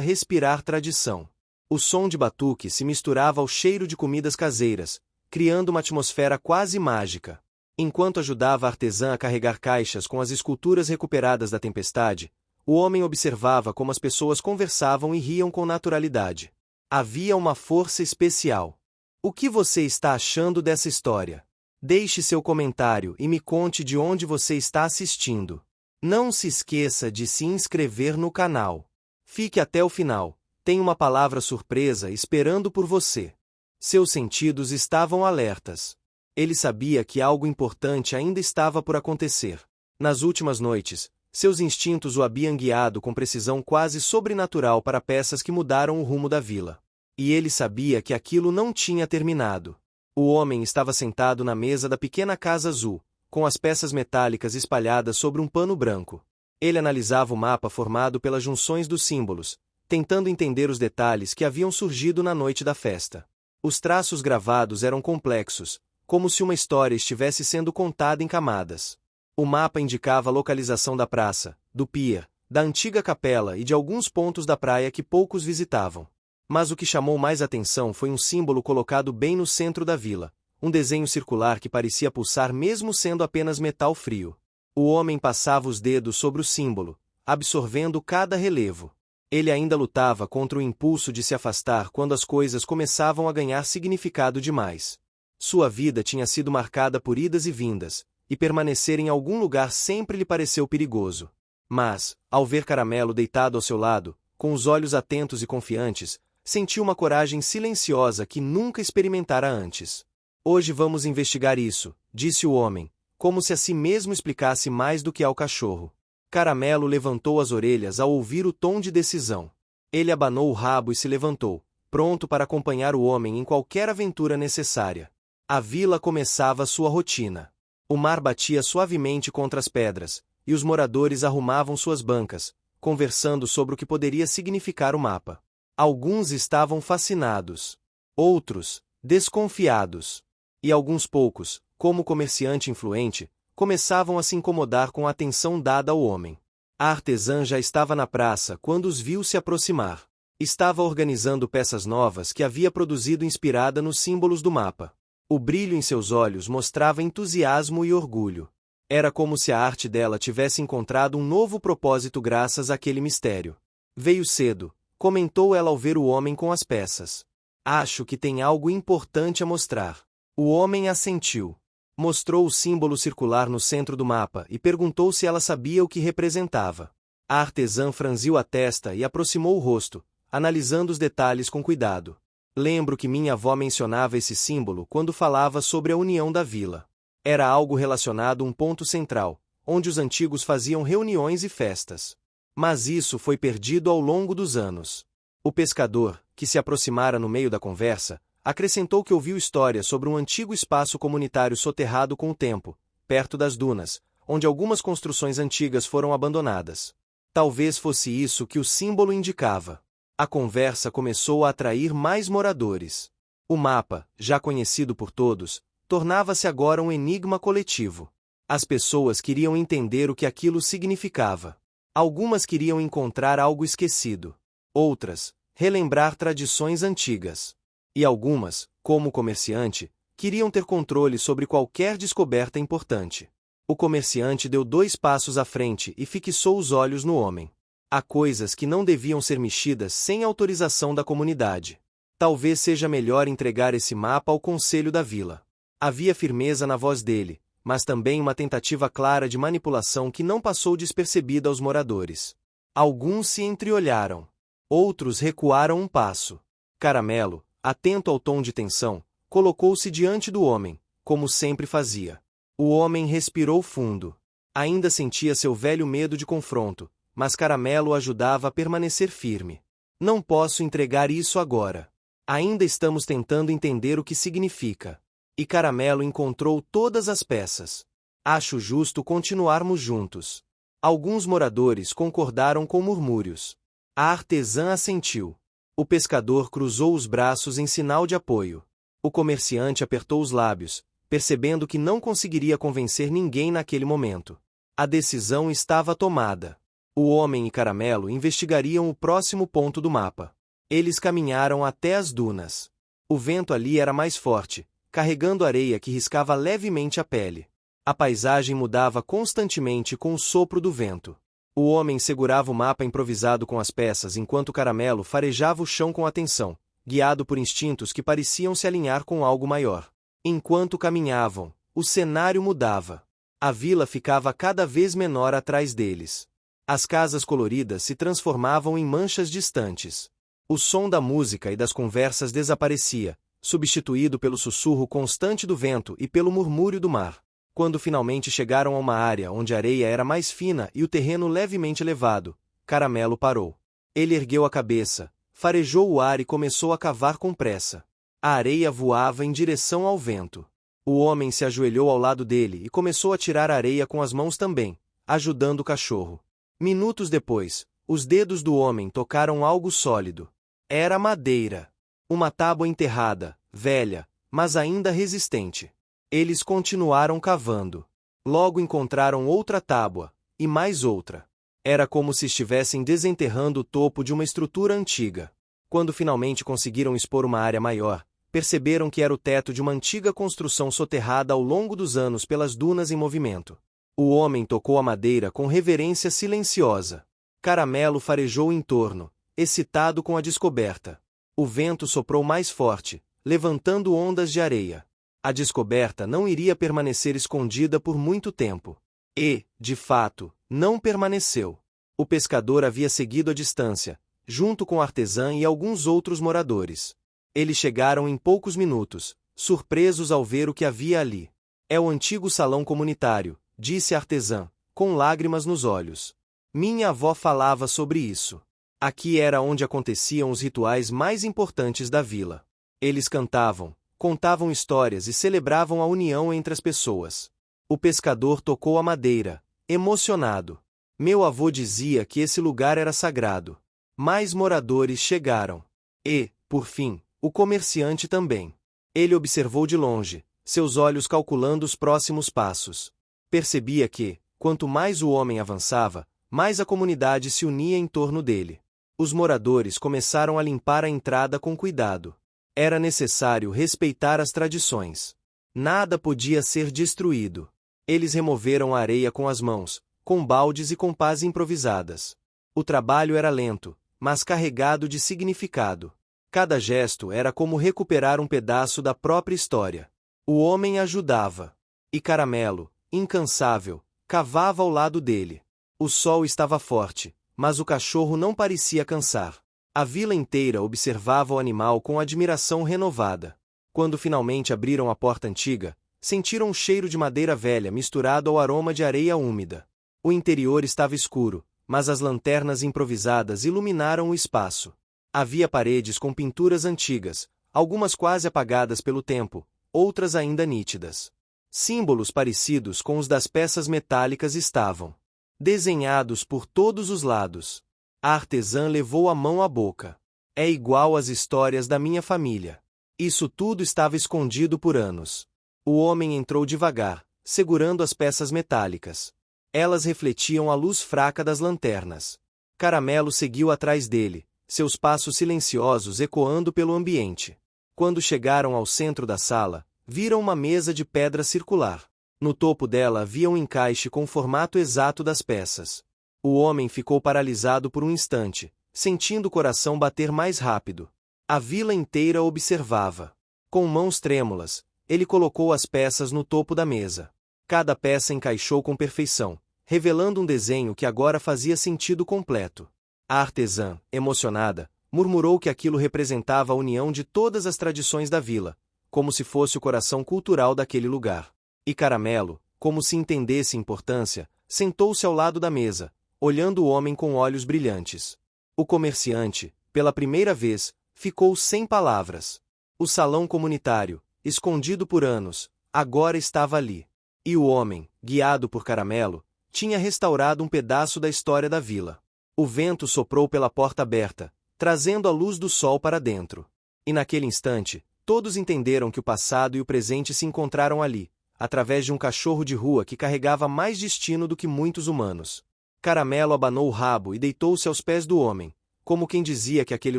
respirar tradição. O som de batuque se misturava ao cheiro de comidas caseiras, criando uma atmosfera quase mágica. Enquanto ajudava a artesã a carregar caixas com as esculturas recuperadas da tempestade, o homem observava como as pessoas conversavam e riam com naturalidade. Havia uma força especial. O que você está achando dessa história? Deixe seu comentário e me conte de onde você está assistindo. Não se esqueça de se inscrever no canal. Fique até o final, tem uma palavra surpresa esperando por você. Seus sentidos estavam alertas. Ele sabia que algo importante ainda estava por acontecer. Nas últimas noites, seus instintos o haviam guiado com precisão quase sobrenatural para peças que mudaram o rumo da vila. E ele sabia que aquilo não tinha terminado. O homem estava sentado na mesa da pequena casa azul, com as peças metálicas espalhadas sobre um pano branco. Ele analisava o mapa formado pelas junções dos símbolos, tentando entender os detalhes que haviam surgido na noite da festa. Os traços gravados eram complexos, como se uma história estivesse sendo contada em camadas. O mapa indicava a localização da praça, do pier, da antiga capela e de alguns pontos da praia que poucos visitavam. Mas o que chamou mais atenção foi um símbolo colocado bem no centro da vila, um desenho circular que parecia pulsar mesmo sendo apenas metal frio. O homem passava os dedos sobre o símbolo, absorvendo cada relevo. Ele ainda lutava contra o impulso de se afastar quando as coisas começavam a ganhar significado demais. Sua vida tinha sido marcada por idas e vindas, e permanecer em algum lugar sempre lhe pareceu perigoso. Mas, ao ver Caramelo deitado ao seu lado, com os olhos atentos e confiantes, sentiu uma coragem silenciosa que nunca experimentara antes. Hoje vamos investigar isso, disse o homem, como se a si mesmo explicasse mais do que ao cachorro. Caramelo levantou as orelhas ao ouvir o tom de decisão. Ele abanou o rabo e se levantou, pronto para acompanhar o homem em qualquer aventura necessária. A vila começava sua rotina. O mar batia suavemente contra as pedras, e os moradores arrumavam suas bancas, conversando sobre o que poderia significar o mapa. Alguns estavam fascinados. Outros, desconfiados. E alguns poucos, como comerciante influente, começavam a se incomodar com a atenção dada ao homem. A artesã já estava na praça quando os viu se aproximar. Estava organizando peças novas que havia produzido inspirada nos símbolos do mapa. O brilho em seus olhos mostrava entusiasmo e orgulho. Era como se a arte dela tivesse encontrado um novo propósito graças àquele mistério. Veio cedo, comentou ela ao ver o homem com as peças. Acho que tem algo importante a mostrar. O homem assentiu. Mostrou o símbolo circular no centro do mapa e perguntou se ela sabia o que representava. A artesã franziu a testa e aproximou o rosto, analisando os detalhes com cuidado. Lembro que minha avó mencionava esse símbolo quando falava sobre a união da vila. Era algo relacionado a um ponto central, onde os antigos faziam reuniões e festas. Mas isso foi perdido ao longo dos anos. O pescador, que se aproximara no meio da conversa, acrescentou que ouviu histórias sobre um antigo espaço comunitário soterrado com o tempo, perto das dunas, onde algumas construções antigas foram abandonadas. Talvez fosse isso que o símbolo indicava. A conversa começou a atrair mais moradores. O mapa, já conhecido por todos, tornava-se agora um enigma coletivo. As pessoas queriam entender o que aquilo significava. Algumas queriam encontrar algo esquecido. Outras, relembrar tradições antigas. E algumas, como o comerciante, queriam ter controle sobre qualquer descoberta importante. O comerciante deu 2 passos à frente e fixou os olhos no homem. Há coisas que não deviam ser mexidas sem autorização da comunidade. Talvez seja melhor entregar esse mapa ao conselho da vila. Havia firmeza na voz dele, mas também uma tentativa clara de manipulação que não passou despercebida aos moradores. Alguns se entreolharam. Outros recuaram um passo. Caramelo, atento ao tom de tensão, colocou-se diante do homem, como sempre fazia. O homem respirou fundo. Ainda sentia seu velho medo de confronto, mas Caramelo o ajudava a permanecer firme. Não posso entregar isso agora. Ainda estamos tentando entender o que significa. E Caramelo encontrou todas as peças. Acho justo continuarmos juntos. Alguns moradores concordaram com murmúrios. A artesã assentiu. O pescador cruzou os braços em sinal de apoio. O comerciante apertou os lábios, percebendo que não conseguiria convencer ninguém naquele momento. A decisão estava tomada. O homem e Caramelo investigariam o próximo ponto do mapa. Eles caminharam até as dunas. O vento ali era mais forte, carregando areia que riscava levemente a pele. A paisagem mudava constantemente com o sopro do vento. O homem segurava o mapa improvisado com as peças enquanto Caramelo farejava o chão com atenção, guiado por instintos que pareciam se alinhar com algo maior. Enquanto caminhavam, o cenário mudava. A vila ficava cada vez menor atrás deles. As casas coloridas se transformavam em manchas distantes. O som da música e das conversas desaparecia, substituído pelo sussurro constante do vento e pelo murmúrio do mar. Quando finalmente chegaram a uma área onde a areia era mais fina e o terreno levemente elevado, Caramelo parou. Ele ergueu a cabeça, farejou o ar e começou a cavar com pressa. A areia voava em direção ao vento. O homem se ajoelhou ao lado dele e começou a tirar a areia com as mãos também, ajudando o cachorro. Minutos depois, os dedos do homem tocaram algo sólido. Era madeira. Uma tábua enterrada, velha, mas ainda resistente. Eles continuaram cavando. Logo encontraram outra tábua, e mais outra. Era como se estivessem desenterrando o topo de uma estrutura antiga. Quando finalmente conseguiram expor uma área maior, perceberam que era o teto de uma antiga construção soterrada ao longo dos anos pelas dunas em movimento. O homem tocou a madeira com reverência silenciosa. Caramelo farejou em torno, excitado com a descoberta. O vento soprou mais forte, levantando ondas de areia. A descoberta não iria permanecer escondida por muito tempo. E, de fato, não permaneceu. O pescador havia seguido a distância, junto com a artesã e alguns outros moradores. Eles chegaram em poucos minutos, surpresos ao ver o que havia ali. É o antigo salão comunitário, disse a artesã, com lágrimas nos olhos. Minha avó falava sobre isso. Aqui era onde aconteciam os rituais mais importantes da vila. Eles cantavam, contavam histórias e celebravam a união entre as pessoas. O pescador tocou a madeira, emocionado. Meu avô dizia que esse lugar era sagrado. Mais moradores chegaram. E, por fim, O comerciante também. Ele observou de longe, seus olhos calculando os próximos passos. Percebia que, quanto mais o homem avançava, mais a comunidade se unia em torno dele. Os moradores começaram a limpar a entrada com cuidado. Era necessário respeitar as tradições. Nada podia ser destruído. Eles removeram a areia com as mãos, com baldes e com pás improvisadas. O trabalho era lento, mas carregado de significado. Cada gesto era como recuperar um pedaço da própria história. O homem ajudava. E Caramelo, incansável, cavava ao lado dele. O sol estava forte, mas o cachorro não parecia cansar. A vila inteira observava o animal com admiração renovada. Quando finalmente abriram a porta antiga, sentiram um cheiro de madeira velha misturado ao aroma de areia úmida. O interior estava escuro, mas as lanternas improvisadas iluminaram o espaço. Havia paredes com pinturas antigas, algumas quase apagadas pelo tempo, outras ainda nítidas. Símbolos parecidos com os das peças metálicas estavam desenhados por todos os lados. A artesã levou a mão à boca. É igual às histórias da minha família. Isso tudo estava escondido por anos. O homem entrou devagar, segurando as peças metálicas. Elas refletiam a luz fraca das lanternas. Caramelo seguiu atrás dele, seus passos silenciosos ecoando pelo ambiente. Quando chegaram ao centro da sala, viram uma mesa de pedra circular. No topo dela havia um encaixe com o formato exato das peças. O homem ficou paralisado por um instante, sentindo o coração bater mais rápido. A vila inteira observava. Com mãos trêmulas, ele colocou as peças no topo da mesa. Cada peça encaixou com perfeição, revelando um desenho que agora fazia sentido completo. A artesã, emocionada, murmurou que aquilo representava a união de todas as tradições da vila, como se fosse o coração cultural daquele lugar. E Caramelo, como se entendesse a importância, sentou-se ao lado da mesa, olhando o homem com olhos brilhantes. O comerciante, pela primeira vez, ficou sem palavras. O salão comunitário, escondido por anos, agora estava ali. E o homem, guiado por Caramelo, tinha restaurado um pedaço da história da vila. O vento soprou pela porta aberta, trazendo a luz do sol para dentro. E naquele instante, todos entenderam que o passado e o presente se encontraram ali, através de um cachorro de rua que carregava mais destino do que muitos humanos. Caramelo abanou o rabo e deitou-se aos pés do homem, como quem dizia que aquele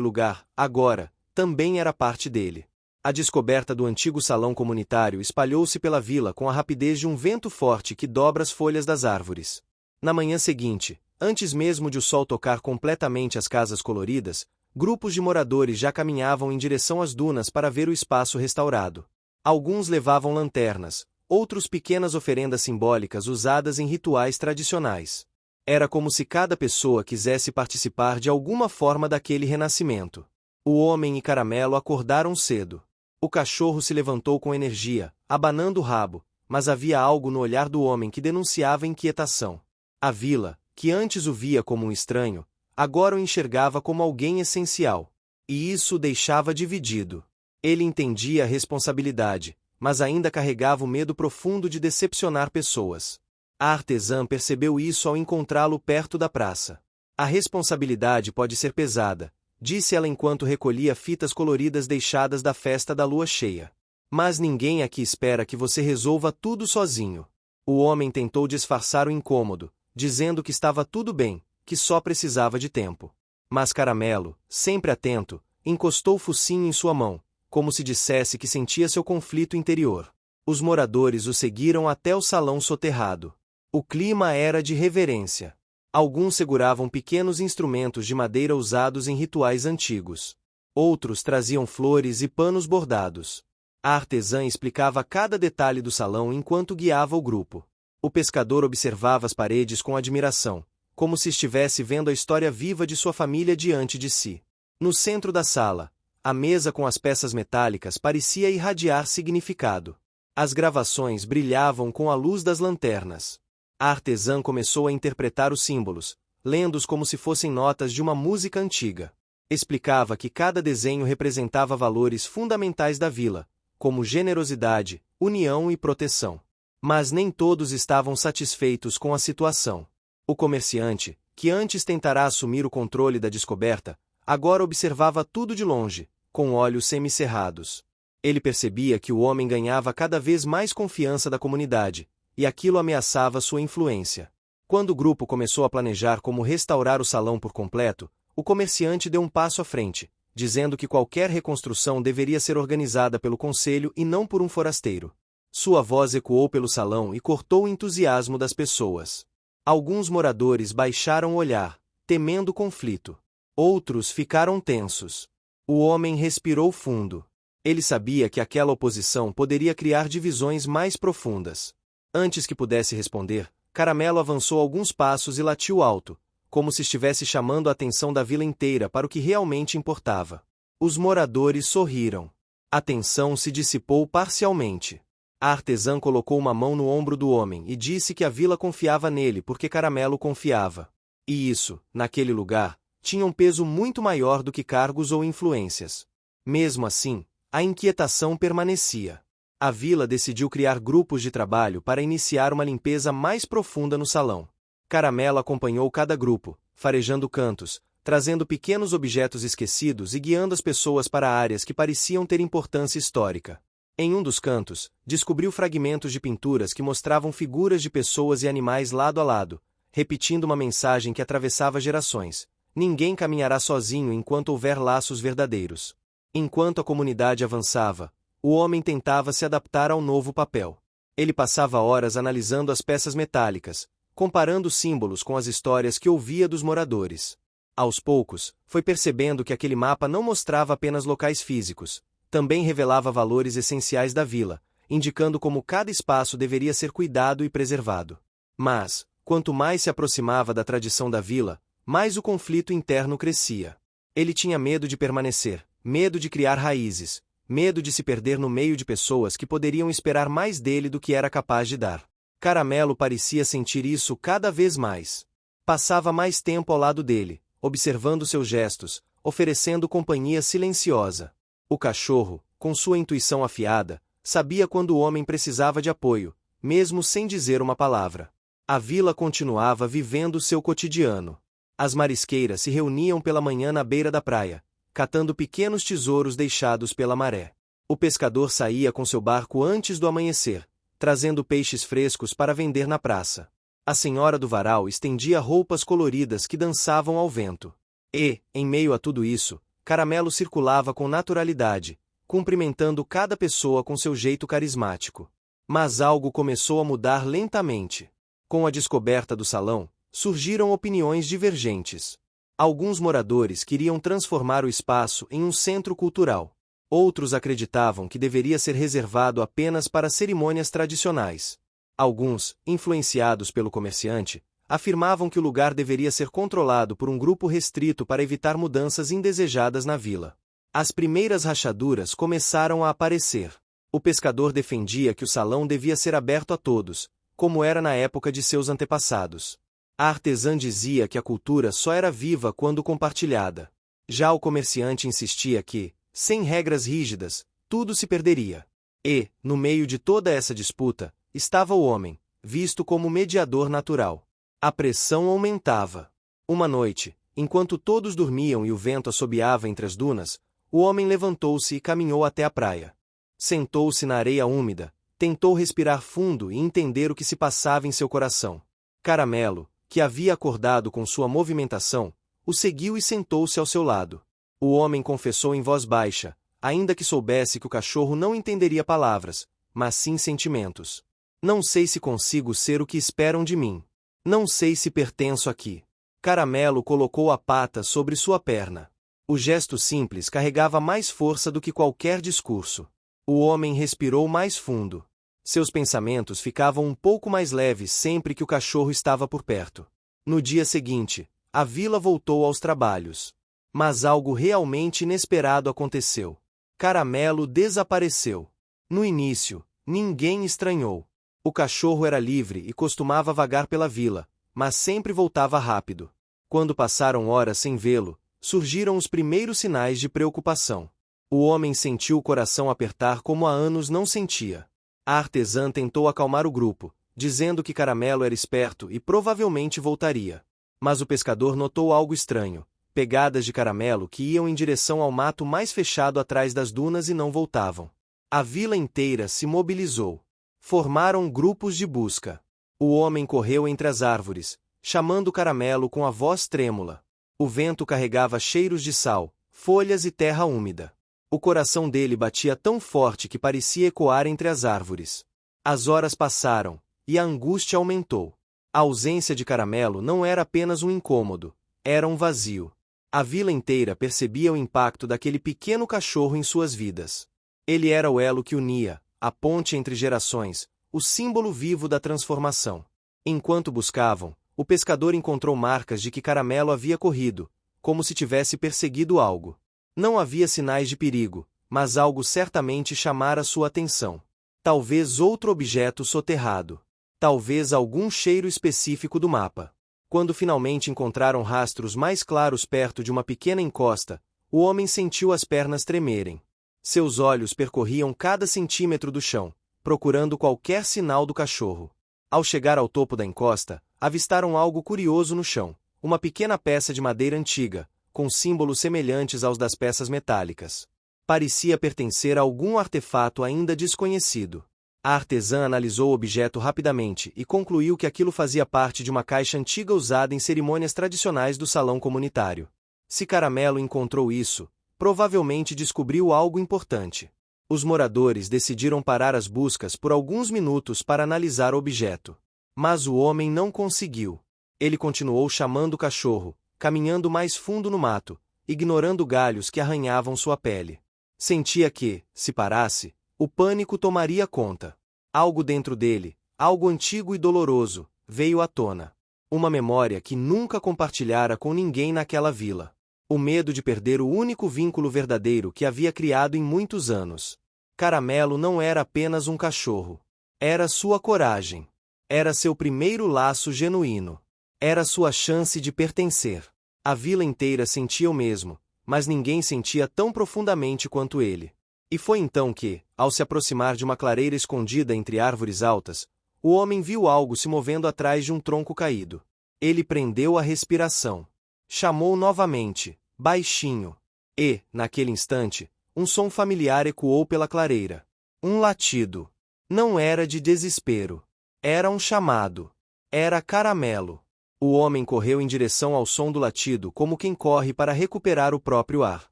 lugar, agora, também era parte dele. A descoberta do antigo salão comunitário espalhou-se pela vila com a rapidez de um vento forte que dobra as folhas das árvores. Na manhã seguinte, antes mesmo de o sol tocar completamente as casas coloridas, grupos de moradores já caminhavam em direção às dunas para ver o espaço restaurado. Alguns levavam lanternas, outros pequenas oferendas simbólicas usadas em rituais tradicionais. Era como se cada pessoa quisesse participar de alguma forma daquele renascimento. O homem e Caramelo acordaram cedo. O cachorro se levantou com energia, abanando o rabo, mas havia algo no olhar do homem que denunciava inquietação. A vila, que antes o via como um estranho, agora o enxergava como alguém essencial. E isso o deixava dividido. Ele entendia a responsabilidade, mas ainda carregava o medo profundo de decepcionar pessoas. A artesã percebeu isso ao encontrá-lo perto da praça. A responsabilidade pode ser pesada, disse ela enquanto recolhia fitas coloridas deixadas da festa da lua cheia. Mas ninguém aqui espera que você resolva tudo sozinho. O homem tentou disfarçar o incômodo, dizendo que estava tudo bem, que só precisava de tempo. Mas Caramelo, sempre atento, encostou o focinho em sua mão, como se dissesse que sentia seu conflito interior. Os moradores o seguiram até o salão soterrado. O clima era de reverência. Alguns seguravam pequenos instrumentos de madeira usados em rituais antigos. Outros traziam flores e panos bordados. A artesã explicava cada detalhe do salão enquanto guiava o grupo. O pescador observava as paredes com admiração, como se estivesse vendo a história viva de sua família diante de si. No centro da sala, a mesa com as peças metálicas parecia irradiar significado. As gravações brilhavam com a luz das lanternas. A artesã começou a interpretar os símbolos, lendo-os como se fossem notas de uma música antiga. Explicava que cada desenho representava valores fundamentais da vila, como generosidade, união e proteção. Mas nem todos estavam satisfeitos com a situação. O comerciante, que antes tentará assumir o controle da descoberta, agora observava tudo de longe, com olhos semicerrados. Ele percebia que o homem ganhava cada vez mais confiança da comunidade, e aquilo ameaçava sua influência. Quando o grupo começou a planejar como restaurar o salão por completo, o comerciante deu um passo à frente, dizendo que qualquer reconstrução deveria ser organizada pelo conselho e não por um forasteiro. Sua voz ecoou pelo salão e cortou o entusiasmo das pessoas. Alguns moradores baixaram o olhar, temendo conflito. Outros ficaram tensos. O homem respirou fundo. Ele sabia que aquela oposição poderia criar divisões mais profundas. Antes que pudesse responder, Caramelo avançou alguns passos e latiu alto, como se estivesse chamando a atenção da vila inteira para o que realmente importava. Os moradores sorriram. A tensão se dissipou parcialmente. A artesã colocou uma mão no ombro do homem e disse que a vila confiava nele porque Caramelo confiava. E isso, naquele lugar, tinha um peso muito maior do que cargos ou influências. Mesmo assim, a inquietação permanecia. A vila decidiu criar grupos de trabalho para iniciar uma limpeza mais profunda no salão. Caramelo acompanhou cada grupo, farejando cantos, trazendo pequenos objetos esquecidos e guiando as pessoas para áreas que pareciam ter importância histórica. Em um dos cantos, descobriu fragmentos de pinturas que mostravam figuras de pessoas e animais lado a lado, repetindo uma mensagem que atravessava gerações: ninguém caminhará sozinho enquanto houver laços verdadeiros. Enquanto a comunidade avançava, o homem tentava se adaptar ao novo papel. Ele passava horas analisando as peças metálicas, comparando símbolos com as histórias que ouvia dos moradores. Aos poucos, foi percebendo que aquele mapa não mostrava apenas locais físicos, também revelava valores essenciais da vila, indicando como cada espaço deveria ser cuidado e preservado. Mas, quanto mais se aproximava da tradição da vila, mais o conflito interno crescia. Ele tinha medo de permanecer, medo de criar raízes, medo de se perder no meio de pessoas que poderiam esperar mais dele do que era capaz de dar. Caramelo parecia sentir isso cada vez mais. Passava mais tempo ao lado dele, observando seus gestos, oferecendo companhia silenciosa. O cachorro, com sua intuição afiada, sabia quando o homem precisava de apoio, mesmo sem dizer uma palavra. A vila continuava vivendo seu cotidiano. As marisqueiras se reuniam pela manhã na beira da praia, catando pequenos tesouros deixados pela maré. O pescador saía com seu barco antes do amanhecer, trazendo peixes frescos para vender na praça. A senhora do varal estendia roupas coloridas que dançavam ao vento. E, em meio a tudo isso, Caramelo circulava com naturalidade, cumprimentando cada pessoa com seu jeito carismático. Mas algo começou a mudar lentamente. Com a descoberta do salão, surgiram opiniões divergentes. Alguns moradores queriam transformar o espaço em um centro cultural. Outros acreditavam que deveria ser reservado apenas para cerimônias tradicionais. Alguns, influenciados pelo comerciante, afirmavam que o lugar deveria ser controlado por um grupo restrito para evitar mudanças indesejadas na vila. As primeiras rachaduras começaram a aparecer. O pescador defendia que o salão devia ser aberto a todos, como era na época de seus antepassados. A artesã dizia que a cultura só era viva quando compartilhada. Já o comerciante insistia que, sem regras rígidas, tudo se perderia. E, no meio de toda essa disputa, estava o homem, visto como mediador natural. A pressão aumentava. Uma noite, enquanto todos dormiam e o vento assobiava entre as dunas, o homem levantou-se e caminhou até a praia. Sentou-se na areia úmida, tentou respirar fundo e entender o que se passava em seu coração. Caramelo, que havia acordado com sua movimentação, o seguiu e sentou-se ao seu lado. O homem confessou em voz baixa, ainda que soubesse que o cachorro não entenderia palavras, mas sim sentimentos. Não sei se consigo ser o que esperam de mim. Não sei se pertenço aqui. Caramelo colocou a pata sobre sua perna. O gesto simples carregava mais força do que qualquer discurso. O homem respirou mais fundo. Seus pensamentos ficavam um pouco mais leves sempre que o cachorro estava por perto. No dia seguinte, a vila voltou aos trabalhos. Mas algo realmente inesperado aconteceu. Caramelo desapareceu. No início, ninguém estranhou. O cachorro era livre e costumava vagar pela vila, mas sempre voltava rápido. Quando passaram horas sem vê-lo, surgiram os primeiros sinais de preocupação. O homem sentiu o coração apertar como há anos não sentia. A artesã tentou acalmar o grupo, dizendo que Caramelo era esperto e provavelmente voltaria. Mas o pescador notou algo estranho. pegadas de caramelo que iam em direção ao mato mais fechado atrás das dunas e não voltavam. A vila inteira se mobilizou. Formaram grupos de busca. O homem correu entre as árvores, chamando Caramelo com a voz trêmula. O vento carregava cheiros de sal, folhas e terra úmida. O coração dele batia tão forte que parecia ecoar entre as árvores. As horas passaram, e a angústia aumentou. A ausência de Caramelo não era apenas um incômodo, era um vazio. A vila inteira percebia o impacto daquele pequeno cachorro em suas vidas. Ele era o elo que unia, a ponte entre gerações, o símbolo vivo da transformação. Enquanto buscavam, o pescador encontrou marcas de que Caramelo havia corrido, como se tivesse perseguido algo. Não havia sinais de perigo, mas algo certamente chamara sua atenção. Talvez outro objeto soterrado. Talvez algum cheiro específico do mapa. Quando finalmente encontraram rastros mais claros perto de uma pequena encosta, o homem sentiu as pernas tremerem. Seus olhos percorriam cada centímetro do chão, procurando qualquer sinal do cachorro. Ao chegar ao topo da encosta, avistaram algo curioso no chão, uma pequena peça de madeira antiga, com símbolos semelhantes aos das peças metálicas. Parecia pertencer a algum artefato ainda desconhecido. A artesã analisou o objeto rapidamente e concluiu que aquilo fazia parte de uma caixa antiga usada em cerimônias tradicionais do salão comunitário. Se Caramelo encontrou isso, provavelmente descobriu algo importante. Os moradores decidiram parar as buscas por alguns minutos para analisar o objeto. Mas o homem não conseguiu. Ele continuou chamando o cachorro, caminhando mais fundo no mato, ignorando galhos que arranhavam sua pele. Sentia que, se parasse, o pânico tomaria conta. Algo dentro dele, algo antigo e doloroso, veio à tona. Uma memória que nunca compartilhara com ninguém naquela vila. O medo de perder o único vínculo verdadeiro que havia criado em muitos anos. Caramelo não era apenas um cachorro. Era sua coragem. Era seu primeiro laço genuíno. Era sua chance de pertencer. A vila inteira sentia o mesmo, mas ninguém sentia tão profundamente quanto ele. E foi então que, ao se aproximar de uma clareira escondida entre árvores altas, o homem viu algo se movendo atrás de um tronco caído. Ele prendeu a respiração. Chamou novamente, baixinho. E, naquele instante, um som familiar ecoou pela clareira. Um latido. Não era de desespero. Era um chamado. Era Caramelo. O homem correu em direção ao som do latido como quem corre para recuperar o próprio ar.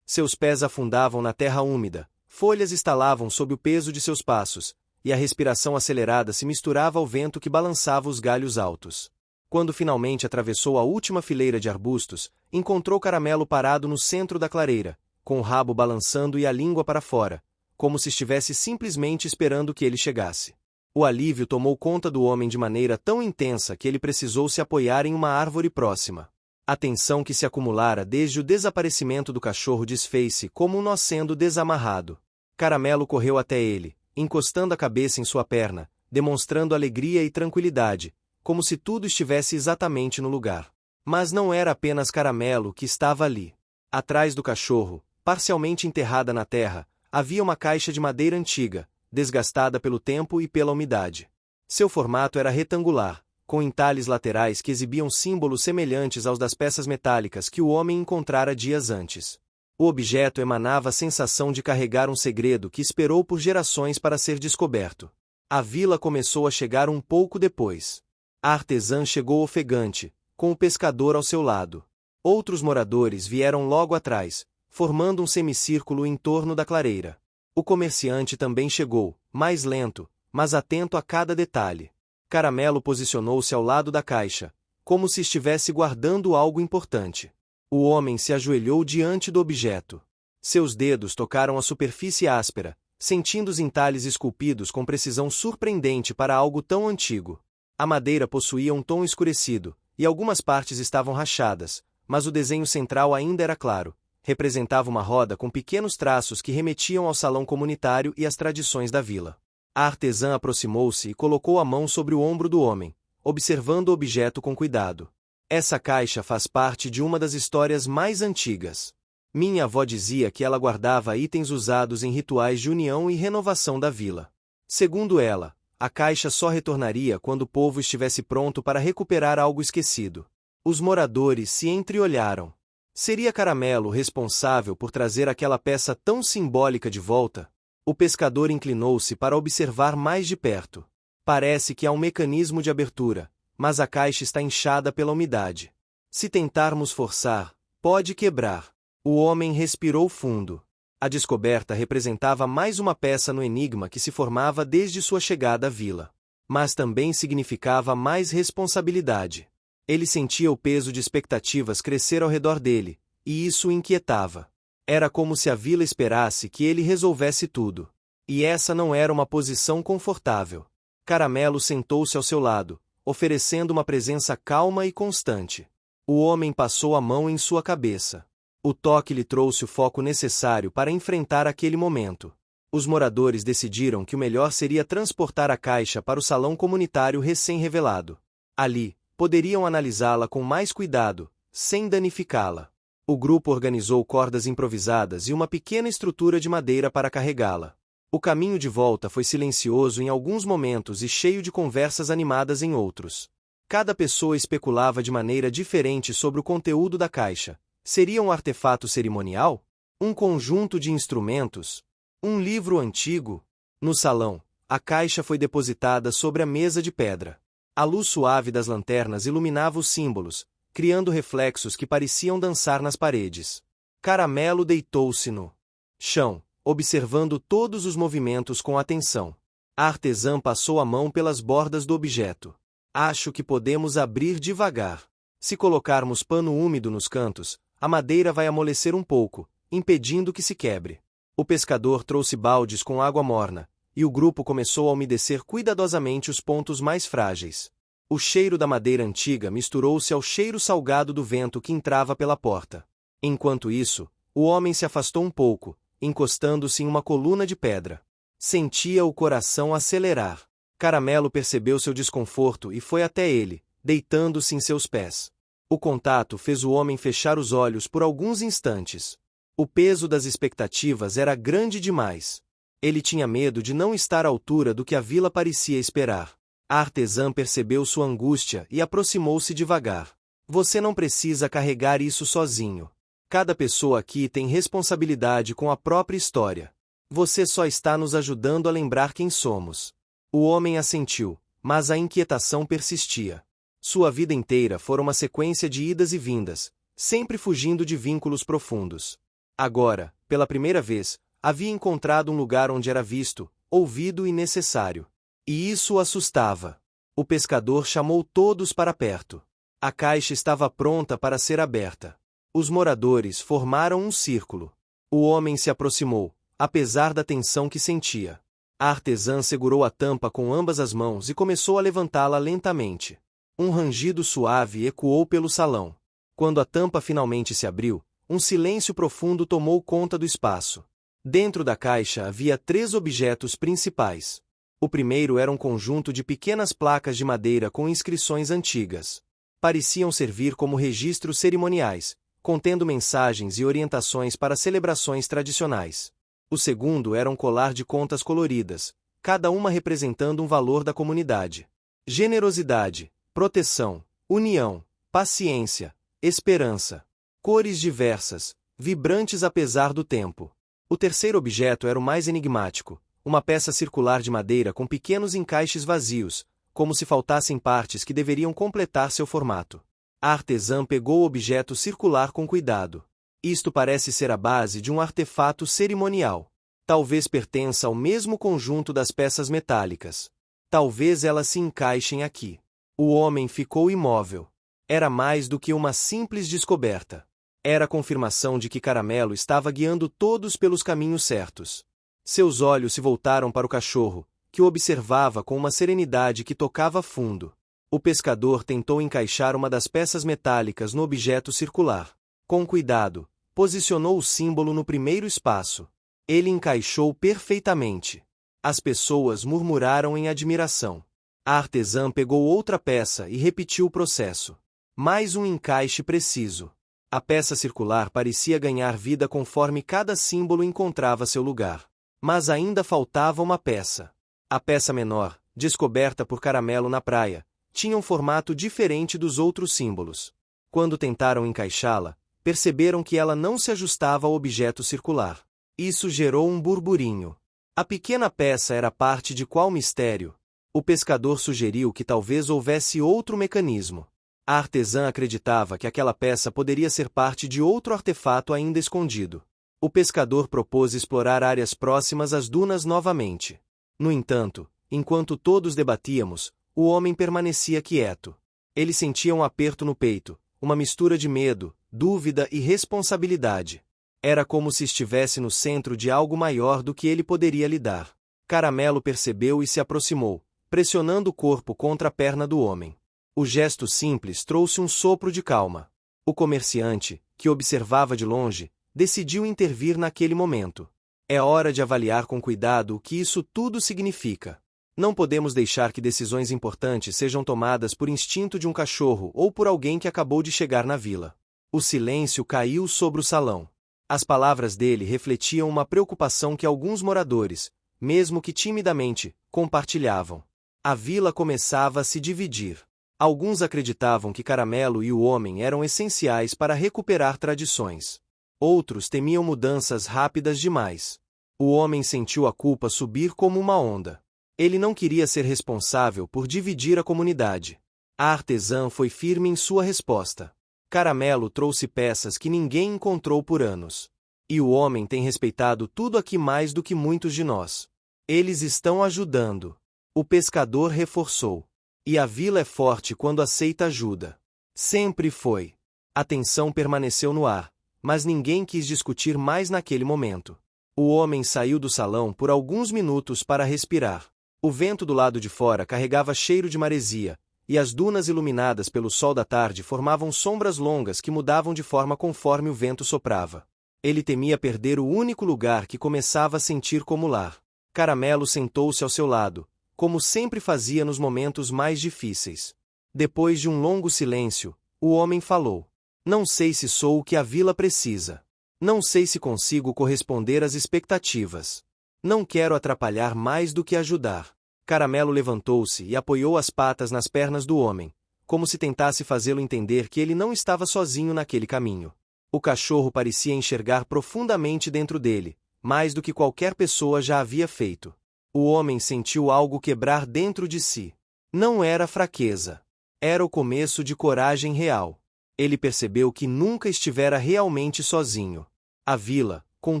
Seus pés afundavam na terra úmida. Folhas estalavam sob o peso de seus passos, e a respiração acelerada se misturava ao vento que balançava os galhos altos. Quando finalmente atravessou a última fileira de arbustos, encontrou Caramelo parado no centro da clareira, com o rabo balançando e a língua para fora, como se estivesse simplesmente esperando que ele chegasse. O alívio tomou conta do homem de maneira tão intensa que ele precisou se apoiar em uma árvore próxima. A tensão que se acumulara desde o desaparecimento do cachorro desfez-se como um nó sendo desamarrado. Caramelo correu até ele, encostando a cabeça em sua perna, demonstrando alegria e tranquilidade, como se tudo estivesse exatamente no lugar. Mas não era apenas Caramelo que estava ali. Atrás do cachorro, parcialmente enterrada na terra, havia uma caixa de madeira antiga, desgastada pelo tempo e pela umidade. Seu formato era retangular, com entalhes laterais que exibiam símbolos semelhantes aos das peças metálicas que o homem encontrara dias antes. O objeto emanava a sensação de carregar um segredo que esperou por gerações para ser descoberto. A vila começou a chegar um pouco depois. A artesã chegou ofegante, com o pescador ao seu lado. Outros moradores vieram logo atrás, formando um semicírculo em torno da clareira. O comerciante também chegou, mais lento, mas atento a cada detalhe. Caramelo posicionou-se ao lado da caixa, como se estivesse guardando algo importante. O homem se ajoelhou diante do objeto. Seus dedos tocaram a superfície áspera, sentindo os entalhes esculpidos com precisão surpreendente para algo tão antigo. A madeira possuía um tom escurecido, e algumas partes estavam rachadas, mas o desenho central ainda era claro. Representava uma roda com pequenos traços que remetiam ao salão comunitário e às tradições da vila. A artesã aproximou-se e colocou a mão sobre o ombro do homem, observando o objeto com cuidado. Essa caixa faz parte de uma das histórias mais antigas. Minha avó dizia que ela guardava itens usados em rituais de união e renovação da vila. Segundo ela, a caixa só retornaria quando o povo estivesse pronto para recuperar algo esquecido. Os moradores se entreolharam. Seria Caramelo responsável por trazer aquela peça tão simbólica de volta? O pescador inclinou-se para observar mais de perto. Parece que há um mecanismo de abertura, mas a caixa está inchada pela umidade. Se tentarmos forçar, pode quebrar. O homem respirou fundo. A descoberta representava mais uma peça no enigma que se formava desde sua chegada à vila. Mas também significava mais responsabilidade. Ele sentia o peso de expectativas crescer ao redor dele, e isso o inquietava. Era como se a vila esperasse que ele resolvesse tudo. E essa não era uma posição confortável. Caramelo sentou-se ao seu lado, oferecendo uma presença calma e constante. O homem passou a mão em sua cabeça. O toque lhe trouxe o foco necessário para enfrentar aquele momento. Os moradores decidiram que o melhor seria transportar a caixa para o salão comunitário recém-revelado. Ali, poderiam analisá-la com mais cuidado, sem danificá-la. O grupo organizou cordas improvisadas e uma pequena estrutura de madeira para carregá-la. O caminho de volta foi silencioso em alguns momentos e cheio de conversas animadas em outros. Cada pessoa especulava de maneira diferente sobre o conteúdo da caixa. Seria um artefato cerimonial? Um conjunto de instrumentos? Um livro antigo? No salão, a caixa foi depositada sobre a mesa de pedra. A luz suave das lanternas iluminava os símbolos, criando reflexos que pareciam dançar nas paredes. Caramelo deitou-se no chão, observando todos os movimentos com atenção. A artesã passou a mão pelas bordas do objeto. Acho que podemos abrir devagar. Se colocarmos pano úmido nos cantos, a madeira vai amolecer um pouco, impedindo que se quebre. O pescador trouxe baldes com água morna, e o grupo começou a umedecer cuidadosamente os pontos mais frágeis. O cheiro da madeira antiga misturou-se ao cheiro salgado do vento que entrava pela porta. Enquanto isso, o homem se afastou um pouco, encostando-se em uma coluna de pedra. Sentia o coração acelerar. Caramelo percebeu seu desconforto e foi até ele, deitando-se em seus pés. O contato fez o homem fechar os olhos por alguns instantes. O peso das expectativas era grande demais. Ele tinha medo de não estar à altura do que a vila parecia esperar. A artesã percebeu sua angústia e aproximou-se devagar. Você não precisa carregar isso sozinho. Cada pessoa aqui tem responsabilidade com a própria história. Você só está nos ajudando a lembrar quem somos. O homem assentiu, mas a inquietação persistia. Sua vida inteira fora uma sequência de idas e vindas, sempre fugindo de vínculos profundos. Agora, pela primeira vez, havia encontrado um lugar onde era visto, ouvido e necessário. E isso o assustava. O pescador chamou todos para perto. A caixa estava pronta para ser aberta. Os moradores formaram um círculo. O homem se aproximou, apesar da tensão que sentia. A artesã segurou a tampa com ambas as mãos e começou a levantá-la lentamente. Um rangido suave ecoou pelo salão. Quando a tampa finalmente se abriu, um silêncio profundo tomou conta do espaço. Dentro da caixa havia 3 objetos principais. O primeiro era um conjunto de pequenas placas de madeira com inscrições antigas. Pareciam servir como registros cerimoniais, contendo mensagens e orientações para celebrações tradicionais. O segundo era um colar de contas coloridas, cada uma representando um valor da comunidade. Generosidade, proteção, união, paciência, esperança. Cores diversas, vibrantes apesar do tempo. O terceiro objeto era o mais enigmático, uma peça circular de madeira com pequenos encaixes vazios, como se faltassem partes que deveriam completar seu formato. A artesã pegou o objeto circular com cuidado. Isto parece ser a base de um artefato cerimonial. Talvez pertença ao mesmo conjunto das peças metálicas. Talvez elas se encaixem aqui. O homem ficou imóvel. Era mais do que uma simples descoberta. Era a confirmação de que Caramelo estava guiando todos pelos caminhos certos. Seus olhos se voltaram para o cachorro, que o observava com uma serenidade que tocava fundo. O pescador tentou encaixar uma das peças metálicas no objeto circular. Com cuidado, posicionou o símbolo no primeiro espaço. Ele encaixou perfeitamente. As pessoas murmuraram em admiração. A artesã pegou outra peça e repetiu o processo. Mais um encaixe preciso. A peça circular parecia ganhar vida conforme cada símbolo encontrava seu lugar. Mas ainda faltava uma peça. A peça menor, descoberta por Caramelo na praia, tinha um formato diferente dos outros símbolos. Quando tentaram encaixá-la, perceberam que ela não se ajustava ao objeto circular. Isso gerou um burburinho. A pequena peça era parte de qual mistério? O pescador sugeriu que talvez houvesse outro mecanismo. A artesã acreditava que aquela peça poderia ser parte de outro artefato ainda escondido. O pescador propôs explorar áreas próximas às dunas novamente. No entanto, enquanto todos debatíamos, o homem permanecia quieto. Ele sentia um aperto no peito, uma mistura de medo, dúvida e responsabilidade. Era como se estivesse no centro de algo maior do que ele poderia lidar. Caramelo percebeu e se aproximou, pressionando o corpo contra a perna do homem. O gesto simples trouxe um sopro de calma. O comerciante, que observava de longe, decidiu intervir naquele momento. É hora de avaliar com cuidado o que isso tudo significa. Não podemos deixar que decisões importantes sejam tomadas por instinto de um cachorro ou por alguém que acabou de chegar na vila. O silêncio caiu sobre o salão. As palavras dele refletiam uma preocupação que alguns moradores, mesmo que timidamente, compartilhavam. A vila começava a se dividir. Alguns acreditavam que Caramelo e o homem eram essenciais para recuperar tradições. Outros temiam mudanças rápidas demais. O homem sentiu a culpa subir como uma onda. Ele não queria ser responsável por dividir a comunidade. A artesã foi firme em sua resposta. Caramelo trouxe peças que ninguém encontrou por anos. E o homem tem respeitado tudo aqui mais do que muitos de nós. Eles estão ajudando. O pescador reforçou. E a vila é forte quando aceita ajuda. Sempre foi. A tensão permaneceu no ar, mas ninguém quis discutir mais naquele momento. O homem saiu do salão por alguns minutos para respirar. O vento do lado de fora carregava cheiro de maresia, e as dunas iluminadas pelo sol da tarde formavam sombras longas que mudavam de forma conforme o vento soprava. Ele temia perder o único lugar que começava a sentir como lar. Caramelo sentou-se ao seu lado, como sempre fazia nos momentos mais difíceis. Depois de um longo silêncio, o homem falou: "Não sei se sou o que a vila precisa. Não sei se consigo corresponder às expectativas. Não quero atrapalhar mais do que ajudar." Caramelo levantou-se e apoiou as patas nas pernas do homem, como se tentasse fazê-lo entender que ele não estava sozinho naquele caminho. O cachorro parecia enxergar profundamente dentro dele, mais do que qualquer pessoa já havia feito. O homem sentiu algo quebrar dentro de si. Não era fraqueza. Era o começo de coragem real. Ele percebeu que nunca estivera realmente sozinho. A vila, com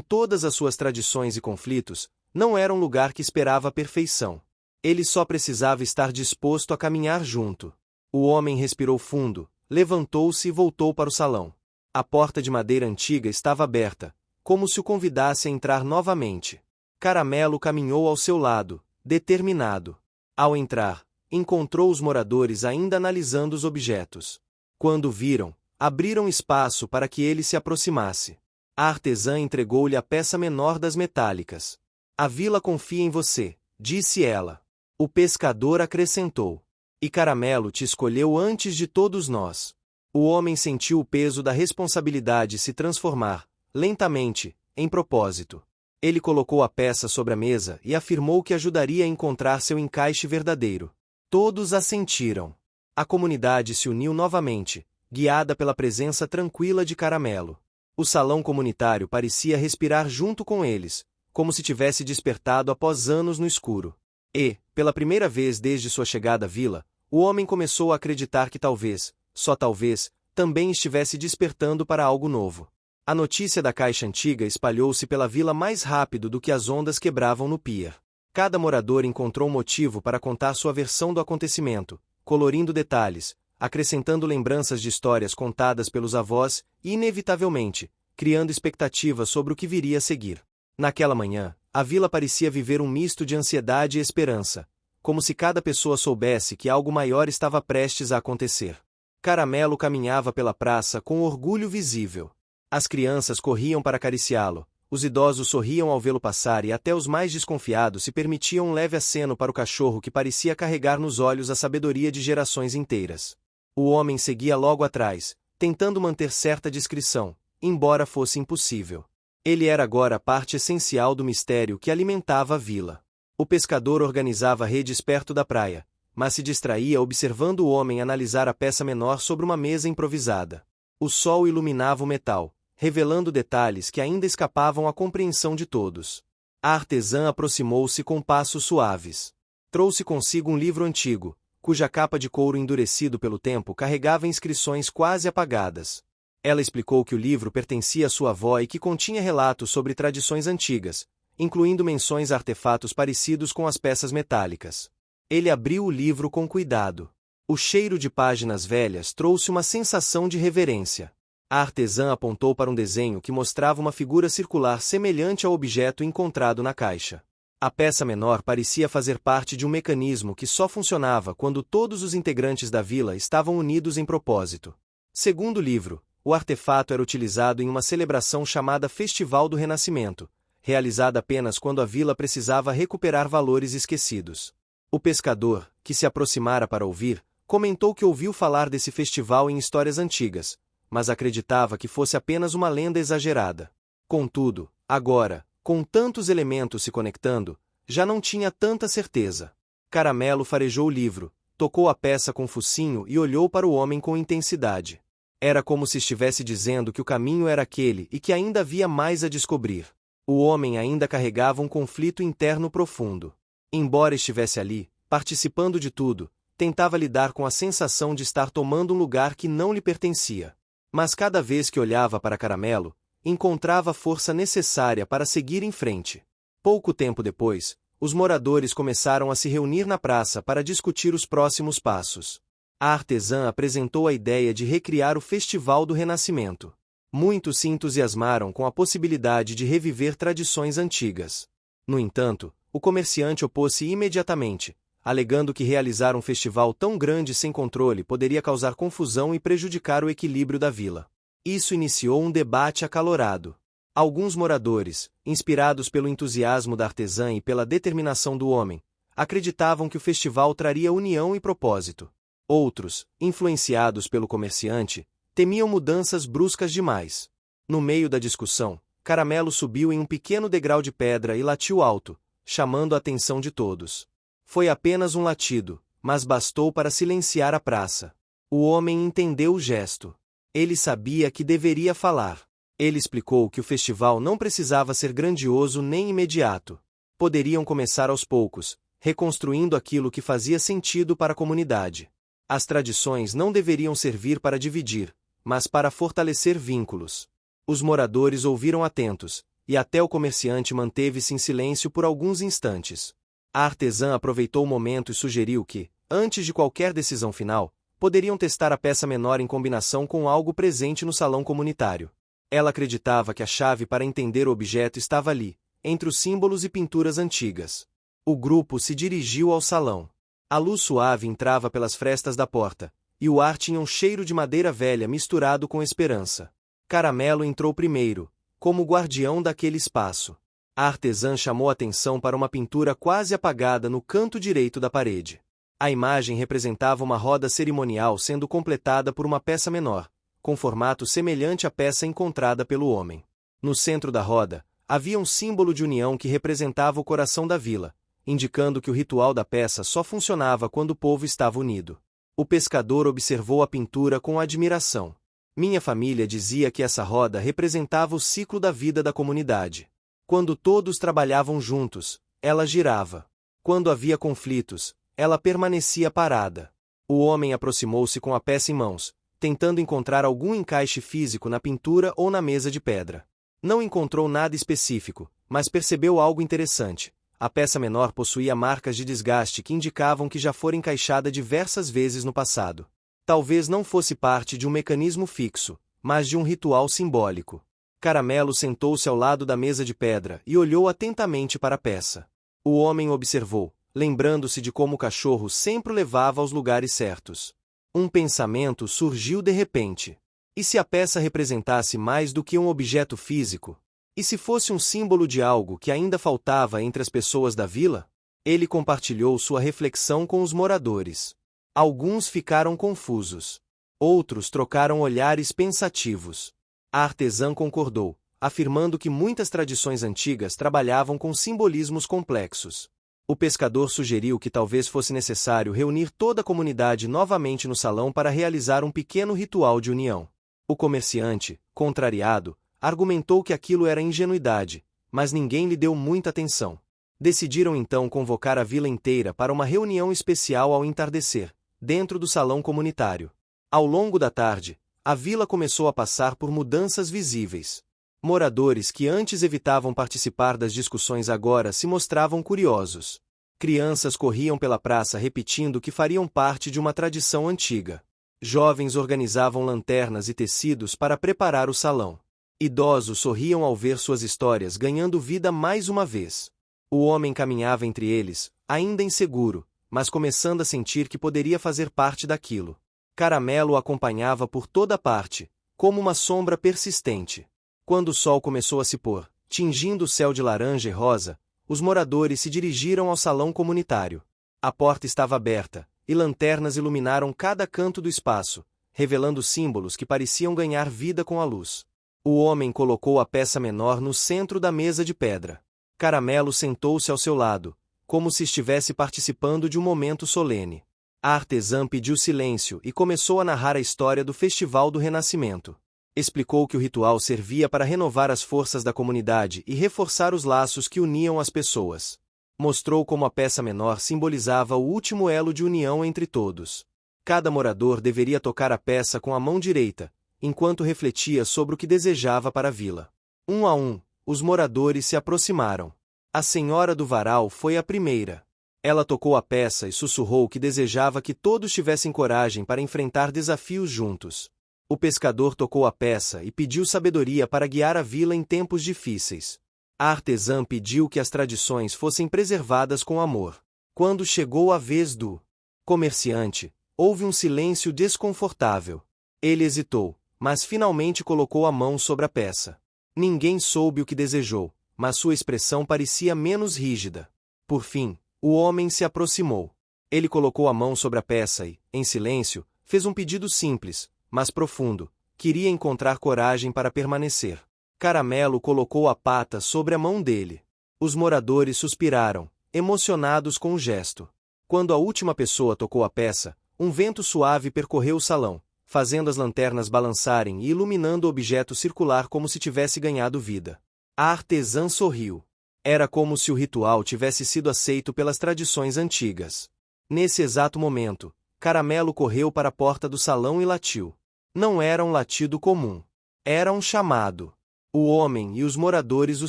todas as suas tradições e conflitos, não era um lugar que esperava a perfeição. Ele só precisava estar disposto a caminhar junto. O homem respirou fundo, levantou-se e voltou para o salão. A porta de madeira antiga estava aberta, como se o convidasse a entrar novamente. Caramelo caminhou ao seu lado, determinado. Ao entrar, encontrou os moradores ainda analisando os objetos. Quando viram, abriram espaço para que ele se aproximasse. A artesã entregou-lhe a peça menor das metálicas. "A vila confia em você", disse ela. O pescador acrescentou: "E Caramelo te escolheu antes de todos nós." O homem sentiu o peso da responsabilidade se transformar, lentamente, em propósito. Ele colocou a peça sobre a mesa e afirmou que ajudaria a encontrar seu encaixe verdadeiro. Todos assentiram. A comunidade se uniu novamente, guiada pela presença tranquila de Caramelo. O salão comunitário parecia respirar junto com eles, como se tivesse despertado após anos no escuro. E, pela primeira vez desde sua chegada à vila, o homem começou a acreditar que talvez, só talvez, também estivesse despertando para algo novo. A notícia da caixa antiga espalhou-se pela vila mais rápido do que as ondas quebravam no pier. Cada morador encontrou um motivo para contar sua versão do acontecimento, colorindo detalhes, acrescentando lembranças de histórias contadas pelos avós e, inevitavelmente, criando expectativas sobre o que viria a seguir. Naquela manhã, a vila parecia viver um misto de ansiedade e esperança, como se cada pessoa soubesse que algo maior estava prestes a acontecer. Caramelo caminhava pela praça com orgulho visível. As crianças corriam para acariciá-lo, os idosos sorriam ao vê-lo passar e até os mais desconfiados se permitiam um leve aceno para o cachorro que parecia carregar nos olhos a sabedoria de gerações inteiras. O homem seguia logo atrás, tentando manter certa discrição, embora fosse impossível. Ele era agora parte essencial do mistério que alimentava a vila. O pescador organizava redes perto da praia, mas se distraía observando o homem analisar a peça menor sobre uma mesa improvisada. O sol iluminava o metal, revelando detalhes que ainda escapavam à compreensão de todos. A artesã aproximou-se com passos suaves. Trouxe consigo um livro antigo, cuja capa de couro endurecido pelo tempo carregava inscrições quase apagadas. Ela explicou que o livro pertencia à sua avó e que continha relatos sobre tradições antigas, incluindo menções a artefatos parecidos com as peças metálicas. Ele abriu o livro com cuidado. O cheiro de páginas velhas trouxe uma sensação de reverência. A artesã apontou para um desenho que mostrava uma figura circular semelhante ao objeto encontrado na caixa. A peça menor parecia fazer parte de um mecanismo que só funcionava quando todos os integrantes da vila estavam unidos em propósito. Segundo o livro, o artefato era utilizado em uma celebração chamada Festival do Renascimento, realizada apenas quando a vila precisava recuperar valores esquecidos. O pescador, que se aproximara para ouvir, comentou que ouviu falar desse festival em histórias antigas, mas acreditava que fosse apenas uma lenda exagerada. Contudo, agora, com tantos elementos se conectando, já não tinha tanta certeza. Caramelo farejou o livro, tocou a peça com o focinho e olhou para o homem com intensidade. Era como se estivesse dizendo que o caminho era aquele e que ainda havia mais a descobrir. O homem ainda carregava um conflito interno profundo. Embora estivesse ali, participando de tudo, tentava lidar com a sensação de estar tomando um lugar que não lhe pertencia. Mas cada vez que olhava para Caramelo, encontrava a força necessária para seguir em frente. Pouco tempo depois, os moradores começaram a se reunir na praça para discutir os próximos passos. A artesã apresentou a ideia de recriar o Festival do Renascimento. Muitos se entusiasmaram com a possibilidade de reviver tradições antigas. No entanto, o comerciante opôs-se imediatamente, alegando que realizar um festival tão grande sem controle poderia causar confusão e prejudicar o equilíbrio da vila. Isso iniciou um debate acalorado. Alguns moradores, inspirados pelo entusiasmo da artesã e pela determinação do homem, acreditavam que o festival traria união e propósito. Outros, influenciados pelo comerciante, temiam mudanças bruscas demais. No meio da discussão, Caramelo subiu em um pequeno degrau de pedra e latiu alto, chamando a atenção de todos. Foi apenas um latido, mas bastou para silenciar a praça. O homem entendeu o gesto. Ele sabia que deveria falar. Ele explicou que o festival não precisava ser grandioso nem imediato. Poderiam começar aos poucos, reconstruindo aquilo que fazia sentido para a comunidade. As tradições não deveriam servir para dividir, mas para fortalecer vínculos. Os moradores ouviram atentos, e até o comerciante manteve-se em silêncio por alguns instantes. A artesã aproveitou o momento e sugeriu que, antes de qualquer decisão final, poderiam testar a peça menor em combinação com algo presente no salão comunitário. Ela acreditava que a chave para entender o objeto estava ali, entre os símbolos e pinturas antigas. O grupo se dirigiu ao salão. A luz suave entrava pelas frestas da porta, e o ar tinha um cheiro de madeira velha misturado com esperança. Caramelo entrou primeiro, como guardião daquele espaço. A artesã chamou atenção para uma pintura quase apagada no canto direito da parede. A imagem representava uma roda cerimonial sendo completada por uma peça menor, com formato semelhante à peça encontrada pelo homem. No centro da roda, havia um símbolo de união que representava o coração da vila, indicando que o ritual da peça só funcionava quando o povo estava unido. O pescador observou a pintura com admiração. Minha família dizia que essa roda representava o ciclo da vida da comunidade. Quando todos trabalhavam juntos, ela girava. Quando havia conflitos, ela permanecia parada. O homem aproximou-se com a peça em mãos, tentando encontrar algum encaixe físico na pintura ou na mesa de pedra. Não encontrou nada específico, mas percebeu algo interessante. A peça menor possuía marcas de desgaste que indicavam que já fora encaixada diversas vezes no passado. Talvez não fosse parte de um mecanismo fixo, mas de um ritual simbólico. Caramelo sentou-se ao lado da mesa de pedra e olhou atentamente para a peça. O homem observou, lembrando-se de como o cachorro sempre o levava aos lugares certos. Um pensamento surgiu de repente. E se a peça representasse mais do que um objeto físico? E se fosse um símbolo de algo que ainda faltava entre as pessoas da vila? Ele compartilhou sua reflexão com os moradores. Alguns ficaram confusos. Outros trocaram olhares pensativos. A artesã concordou, afirmando que muitas tradições antigas trabalhavam com simbolismos complexos. O pescador sugeriu que talvez fosse necessário reunir toda a comunidade novamente no salão para realizar um pequeno ritual de união. O comerciante, contrariado, argumentou que aquilo era ingenuidade, mas ninguém lhe deu muita atenção. Decidiram então convocar a vila inteira para uma reunião especial ao entardecer, dentro do salão comunitário. Ao longo da tarde, a vila começou a passar por mudanças visíveis. Moradores que antes evitavam participar das discussões agora se mostravam curiosos. Crianças corriam pela praça repetindo que fariam parte de uma tradição antiga. Jovens organizavam lanternas e tecidos para preparar o salão. Idosos sorriam ao ver suas histórias ganhando vida mais uma vez. O homem caminhava entre eles, ainda inseguro, mas começando a sentir que poderia fazer parte daquilo. Caramelo o acompanhava por toda parte, como uma sombra persistente. Quando o sol começou a se pôr, tingindo o céu de laranja e rosa, os moradores se dirigiram ao salão comunitário. A porta estava aberta, e lanternas iluminaram cada canto do espaço, revelando símbolos que pareciam ganhar vida com a luz. O homem colocou a peça menor no centro da mesa de pedra. Caramelo sentou-se ao seu lado, como se estivesse participando de um momento solene. A artesã pediu silêncio e começou a narrar a história do Festival do Renascimento. Explicou que o ritual servia para renovar as forças da comunidade e reforçar os laços que uniam as pessoas. Mostrou como a peça menor simbolizava o último elo de união entre todos. Cada morador deveria tocar a peça com a mão direita, enquanto refletia sobre o que desejava para a vila. Um a um, os moradores se aproximaram. A senhora do varal foi a primeira. Ela tocou a peça e sussurrou que desejava que todos tivessem coragem para enfrentar desafios juntos. O pescador tocou a peça e pediu sabedoria para guiar a vila em tempos difíceis. A artesã pediu que as tradições fossem preservadas com amor. Quando chegou a vez do comerciante, houve um silêncio desconfortável. Ele hesitou, mas finalmente colocou a mão sobre a peça. Ninguém soube o que desejou, mas sua expressão parecia menos rígida. Por fim, o homem se aproximou. Ele colocou a mão sobre a peça e, em silêncio, fez um pedido simples, mas profundo. Queria encontrar coragem para permanecer. Caramelo colocou a pata sobre a mão dele. Os moradores suspiraram, emocionados com o gesto. Quando a última pessoa tocou a peça, um vento suave percorreu o salão, fazendo as lanternas balançarem e iluminando o objeto circular como se tivesse ganhado vida. A artesã sorriu. Era como se o ritual tivesse sido aceito pelas tradições antigas. Nesse exato momento, Caramelo correu para a porta do salão e latiu. Não era um latido comum. Era um chamado. O homem e os moradores o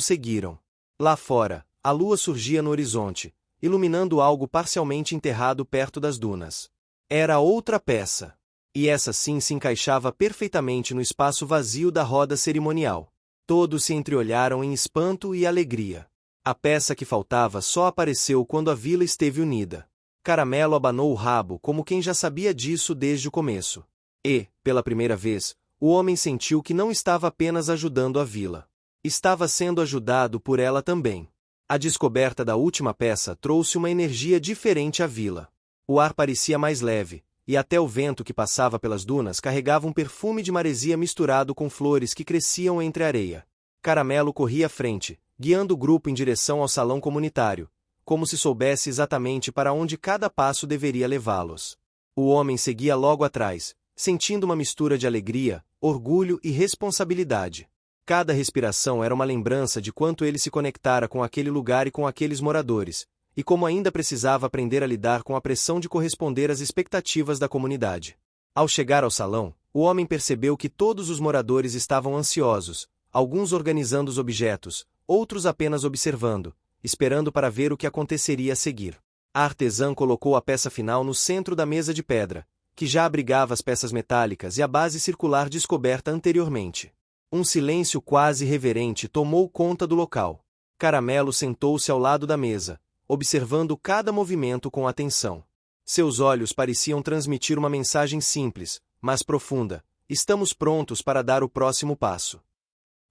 seguiram. Lá fora, a lua surgia no horizonte, iluminando algo parcialmente enterrado perto das dunas. Era outra peça. E essa sim se encaixava perfeitamente no espaço vazio da roda cerimonial. Todos se entreolharam em espanto e alegria. A peça que faltava só apareceu quando a vila esteve unida. Caramelo abanou o rabo como quem já sabia disso desde o começo. E, pela primeira vez, o homem sentiu que não estava apenas ajudando a vila. Estava sendo ajudado por ela também. A descoberta da última peça trouxe uma energia diferente à vila. O ar parecia mais leve, e até o vento que passava pelas dunas carregava um perfume de maresia misturado com flores que cresciam entre a areia. Caramelo corria à frente, guiando o grupo em direção ao salão comunitário, como se soubesse exatamente para onde cada passo deveria levá-los. O homem seguia logo atrás, sentindo uma mistura de alegria, orgulho e responsabilidade. Cada respiração era uma lembrança de quanto ele se conectara com aquele lugar e com aqueles moradores, e como ainda precisava aprender a lidar com a pressão de corresponder às expectativas da comunidade. Ao chegar ao salão, o homem percebeu que todos os moradores estavam ansiosos, alguns organizando os objetos, outros apenas observando, esperando para ver o que aconteceria a seguir. A artesã colocou a peça final no centro da mesa de pedra, que já abrigava as peças metálicas e a base circular descoberta anteriormente. Um silêncio quase reverente tomou conta do local. Caramelo sentou-se ao lado da mesa, observando cada movimento com atenção. Seus olhos pareciam transmitir uma mensagem simples, mas profunda: estamos prontos para dar o próximo passo.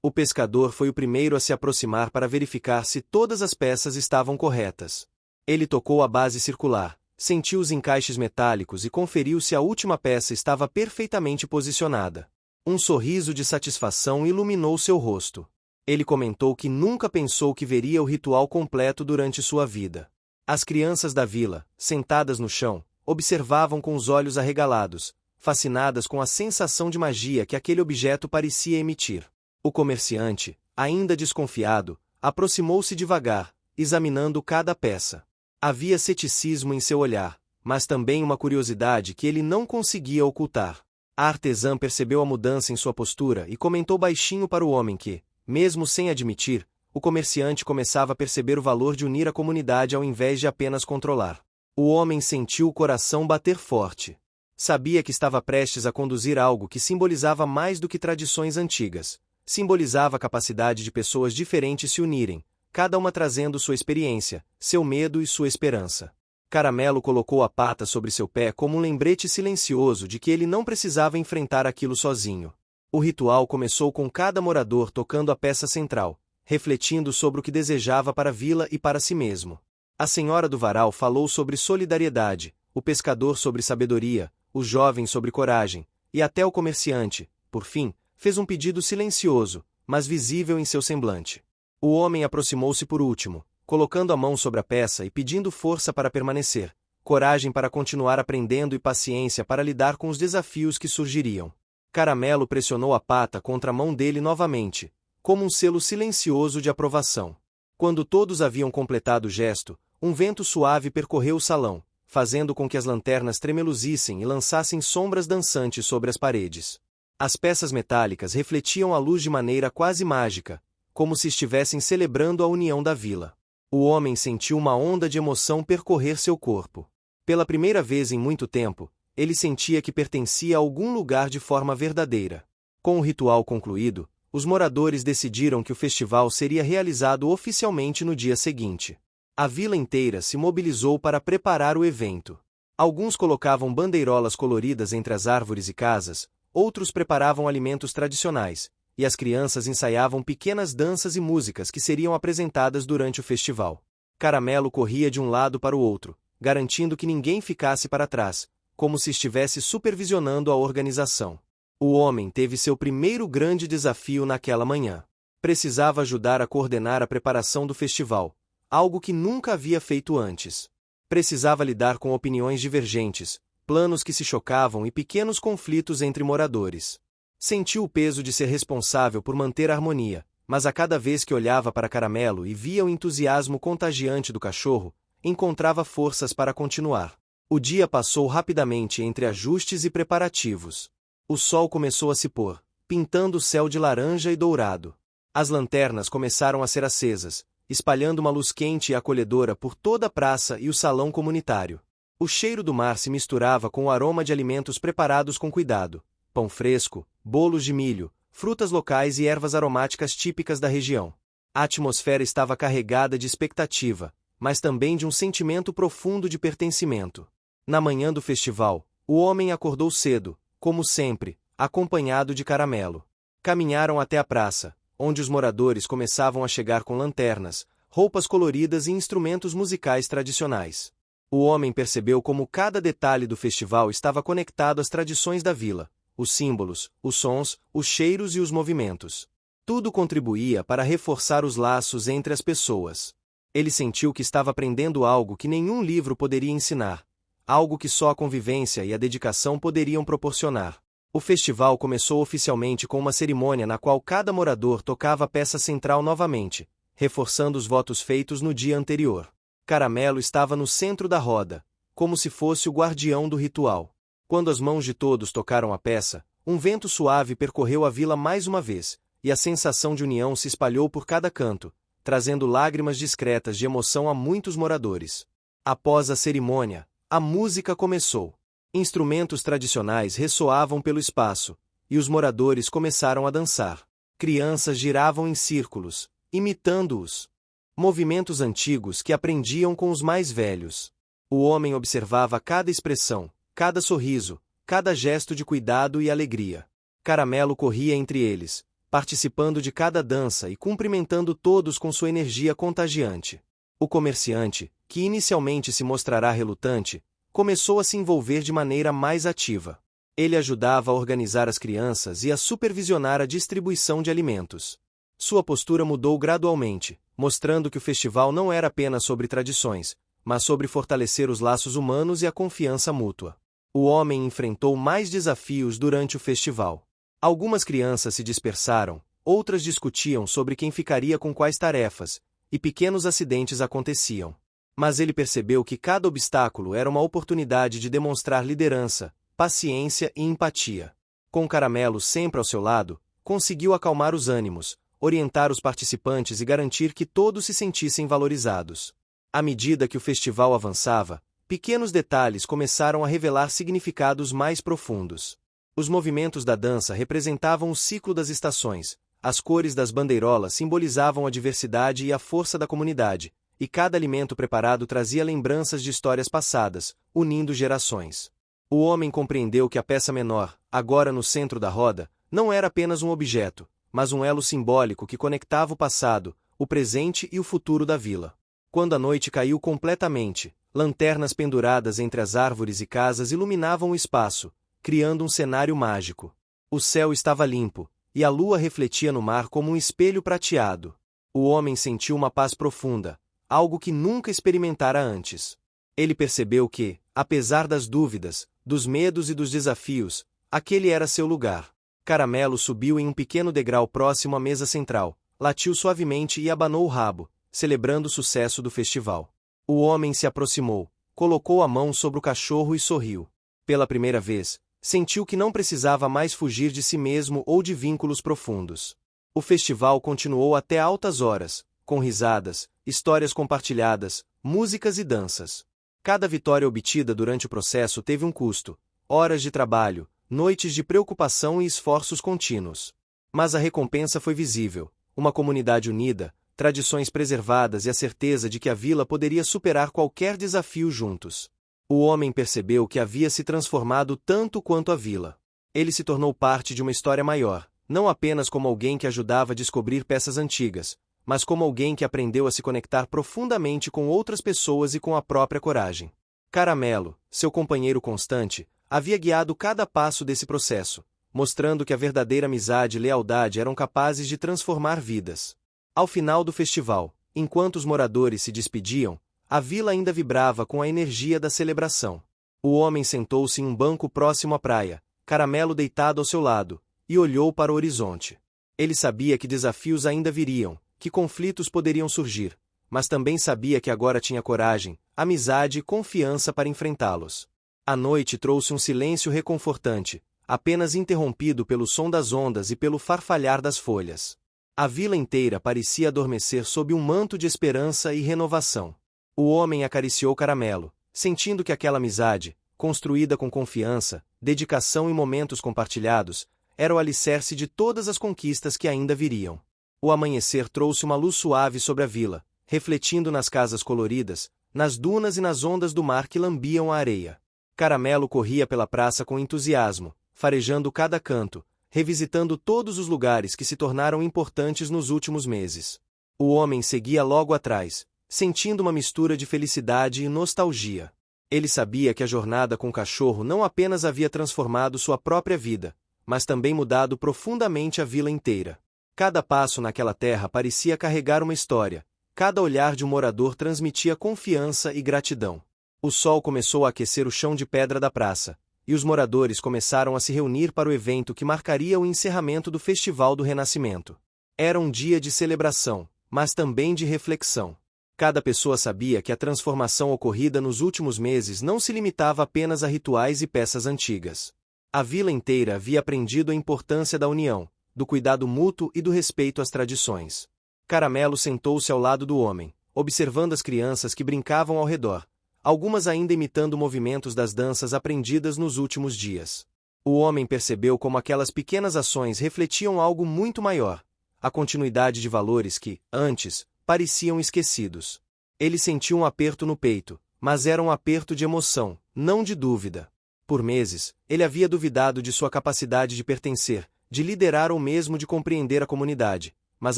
O pescador foi o primeiro a se aproximar para verificar se todas as peças estavam corretas. Ele tocou a base circular, sentiu os encaixes metálicos e conferiu se a última peça estava perfeitamente posicionada. Um sorriso de satisfação iluminou seu rosto. Ele comentou que nunca pensou que veria o ritual completo durante sua vida. As crianças da vila, sentadas no chão, observavam com os olhos arregalados, fascinadas com a sensação de magia que aquele objeto parecia emitir. O comerciante, ainda desconfiado, aproximou-se devagar, examinando cada peça. Havia ceticismo em seu olhar, mas também uma curiosidade que ele não conseguia ocultar. A artesã percebeu a mudança em sua postura e comentou baixinho para o homem que, mesmo sem admitir, o comerciante começava a perceber o valor de unir a comunidade ao invés de apenas controlar. O homem sentiu o coração bater forte. Sabia que estava prestes a conduzir algo que simbolizava mais do que tradições antigas. Simbolizava a capacidade de pessoas diferentes se unirem, cada uma trazendo sua experiência, seu medo e sua esperança. Caramelo colocou a pata sobre seu pé como um lembrete silencioso de que ele não precisava enfrentar aquilo sozinho. O ritual começou com cada morador tocando a peça central, refletindo sobre o que desejava para a vila e para si mesmo. A senhora do varal falou sobre solidariedade, o pescador sobre sabedoria, o jovem sobre coragem, e até o comerciante, por fim, fez um pedido silencioso, mas visível em seu semblante. O homem aproximou-se por último, colocando a mão sobre a peça e pedindo força para permanecer, coragem para continuar aprendendo e paciência para lidar com os desafios que surgiriam. Caramelo pressionou a pata contra a mão dele novamente, como um selo silencioso de aprovação. Quando todos haviam completado o gesto, um vento suave percorreu o salão, fazendo com que as lanternas tremeluzissem e lançassem sombras dançantes sobre as paredes. As peças metálicas refletiam a luz de maneira quase mágica, como se estivessem celebrando a união da vila. O homem sentiu uma onda de emoção percorrer seu corpo. Pela primeira vez em muito tempo, ele sentia que pertencia a algum lugar de forma verdadeira. Com o ritual concluído, os moradores decidiram que o festival seria realizado oficialmente no dia seguinte. A vila inteira se mobilizou para preparar o evento. Alguns colocavam bandeirolas coloridas entre as árvores e casas, outros preparavam alimentos tradicionais, e as crianças ensaiavam pequenas danças e músicas que seriam apresentadas durante o festival. Caramelo corria de um lado para o outro, garantindo que ninguém ficasse para trás, como se estivesse supervisionando a organização. O homem teve seu primeiro grande desafio naquela manhã. Precisava ajudar a coordenar a preparação do festival, algo que nunca havia feito antes. Precisava lidar com opiniões divergentes, planos que se chocavam e pequenos conflitos entre moradores. Sentiu o peso de ser responsável por manter a harmonia, mas a cada vez que olhava para Caramelo e via o entusiasmo contagiante do cachorro, encontrava forças para continuar. O dia passou rapidamente entre ajustes e preparativos. O sol começou a se pôr, pintando o céu de laranja e dourado. As lanternas começaram a ser acesas, espalhando uma luz quente e acolhedora por toda a praça e o salão comunitário. O cheiro do mar se misturava com o aroma de alimentos preparados com cuidado: pão fresco, bolos de milho, frutas locais e ervas aromáticas típicas da região. A atmosfera estava carregada de expectativa, mas também de um sentimento profundo de pertencimento. Na manhã do festival, o homem acordou cedo, como sempre, acompanhado de Caramelo. Caminharam até a praça, onde os moradores começavam a chegar com lanternas, roupas coloridas e instrumentos musicais tradicionais. O homem percebeu como cada detalhe do festival estava conectado às tradições da vila: os símbolos, os sons, os cheiros e os movimentos. Tudo contribuía para reforçar os laços entre as pessoas. Ele sentiu que estava aprendendo algo que nenhum livro poderia ensinar, algo que só a convivência e a dedicação poderiam proporcionar. O festival começou oficialmente com uma cerimônia na qual cada morador tocava a peça central novamente, reforçando os votos feitos no dia anterior. Caramelo estava no centro da roda, como se fosse o guardião do ritual. Quando as mãos de todos tocaram a peça, um vento suave percorreu a vila mais uma vez, e a sensação de união se espalhou por cada canto, trazendo lágrimas discretas de emoção a muitos moradores. Após a cerimônia, a música começou. Instrumentos tradicionais ressoavam pelo espaço, e os moradores começaram a dançar. Crianças giravam em círculos, imitando-os. Movimentos antigos que aprendiam com os mais velhos. O homem observava cada expressão, cada sorriso, cada gesto de cuidado e alegria. Caramelo corria entre eles, participando de cada dança e cumprimentando todos com sua energia contagiante. O comerciante, que inicialmente se mostrará relutante, começou a se envolver de maneira mais ativa. Ele ajudava a organizar as crianças e a supervisionar a distribuição de alimentos. Sua postura mudou gradualmente, mostrando que o festival não era apenas sobre tradições, mas sobre fortalecer os laços humanos e a confiança mútua. O homem enfrentou mais desafios durante o festival. Algumas crianças se dispersaram, outras discutiam sobre quem ficaria com quais tarefas, e pequenos acidentes aconteciam. Mas ele percebeu que cada obstáculo era uma oportunidade de demonstrar liderança, paciência e empatia. Com Caramelo sempre ao seu lado, conseguiu acalmar os ânimos, orientar os participantes e garantir que todos se sentissem valorizados. À medida que o festival avançava, pequenos detalhes começaram a revelar significados mais profundos. Os movimentos da dança representavam o ciclo das estações, as cores das bandeirolas simbolizavam a diversidade e a força da comunidade, e cada alimento preparado trazia lembranças de histórias passadas, unindo gerações. O homem compreendeu que a peça menor, agora no centro da roda, não era apenas um objeto, mas um elo simbólico que conectava o passado, o presente e o futuro da vila. Quando a noite caiu completamente, lanternas penduradas entre as árvores e casas iluminavam o espaço, criando um cenário mágico. O céu estava limpo, e a lua refletia no mar como um espelho prateado. O homem sentiu uma paz profunda, algo que nunca experimentara antes. Ele percebeu que, apesar das dúvidas, dos medos e dos desafios, aquele era seu lugar. Caramelo subiu em um pequeno degrau próximo à mesa central, latiu suavemente e abanou o rabo, celebrando o sucesso do festival. O homem se aproximou, colocou a mão sobre o cachorro e sorriu. Pela primeira vez, sentiu que não precisava mais fugir de si mesmo ou de vínculos profundos. O festival continuou até altas horas, com risadas, histórias compartilhadas, músicas e danças. Cada vitória obtida durante o processo teve um custo, horas de trabalho, noites de preocupação e esforços contínuos. Mas a recompensa foi visível, uma comunidade unida, tradições preservadas e a certeza de que a vila poderia superar qualquer desafio juntos. O homem percebeu que havia se transformado tanto quanto a vila. Ele se tornou parte de uma história maior, não apenas como alguém que ajudava a descobrir peças antigas, mas como alguém que aprendeu a se conectar profundamente com outras pessoas e com a própria coragem. Caramelo, seu companheiro constante, havia guiado cada passo desse processo, mostrando que a verdadeira amizade e lealdade eram capazes de transformar vidas. Ao final do festival, enquanto os moradores se despediam, a vila ainda vibrava com a energia da celebração. O homem sentou-se em um banco próximo à praia, Caramelo deitado ao seu lado, e olhou para o horizonte. Ele sabia que desafios ainda viriam, que conflitos poderiam surgir, mas também sabia que agora tinha coragem, amizade e confiança para enfrentá-los. A noite trouxe um silêncio reconfortante, apenas interrompido pelo som das ondas e pelo farfalhar das folhas. A vila inteira parecia adormecer sob um manto de esperança e renovação. O homem acariciou Caramelo, sentindo que aquela amizade, construída com confiança, dedicação e momentos compartilhados, era o alicerce de todas as conquistas que ainda viriam. O amanhecer trouxe uma luz suave sobre a vila, refletindo nas casas coloridas, nas dunas e nas ondas do mar que lambiam a areia. Caramelo corria pela praça com entusiasmo, farejando cada canto, revisitando todos os lugares que se tornaram importantes nos últimos meses. O homem seguia logo atrás, sentindo uma mistura de felicidade e nostalgia. Ele sabia que a jornada com o cachorro não apenas havia transformado sua própria vida, mas também mudado profundamente a vila inteira. Cada passo naquela terra parecia carregar uma história, cada olhar de um morador transmitia confiança e gratidão. O sol começou a aquecer o chão de pedra da praça, e os moradores começaram a se reunir para o evento que marcaria o encerramento do Festival do Renascimento. Era um dia de celebração, mas também de reflexão. Cada pessoa sabia que a transformação ocorrida nos últimos meses não se limitava apenas a rituais e peças antigas. A vila inteira havia aprendido a importância da união, do cuidado mútuo e do respeito às tradições. Caramelo sentou-se ao lado do homem, observando as crianças que brincavam ao redor, algumas ainda imitando movimentos das danças aprendidas nos últimos dias. O homem percebeu como aquelas pequenas ações refletiam algo muito maior, a continuidade de valores que, antes, pareciam esquecidos. Ele sentiu um aperto no peito, mas era um aperto de emoção, não de dúvida. Por meses, ele havia duvidado de sua capacidade de pertencer, de liderar ou mesmo de compreender a comunidade, mas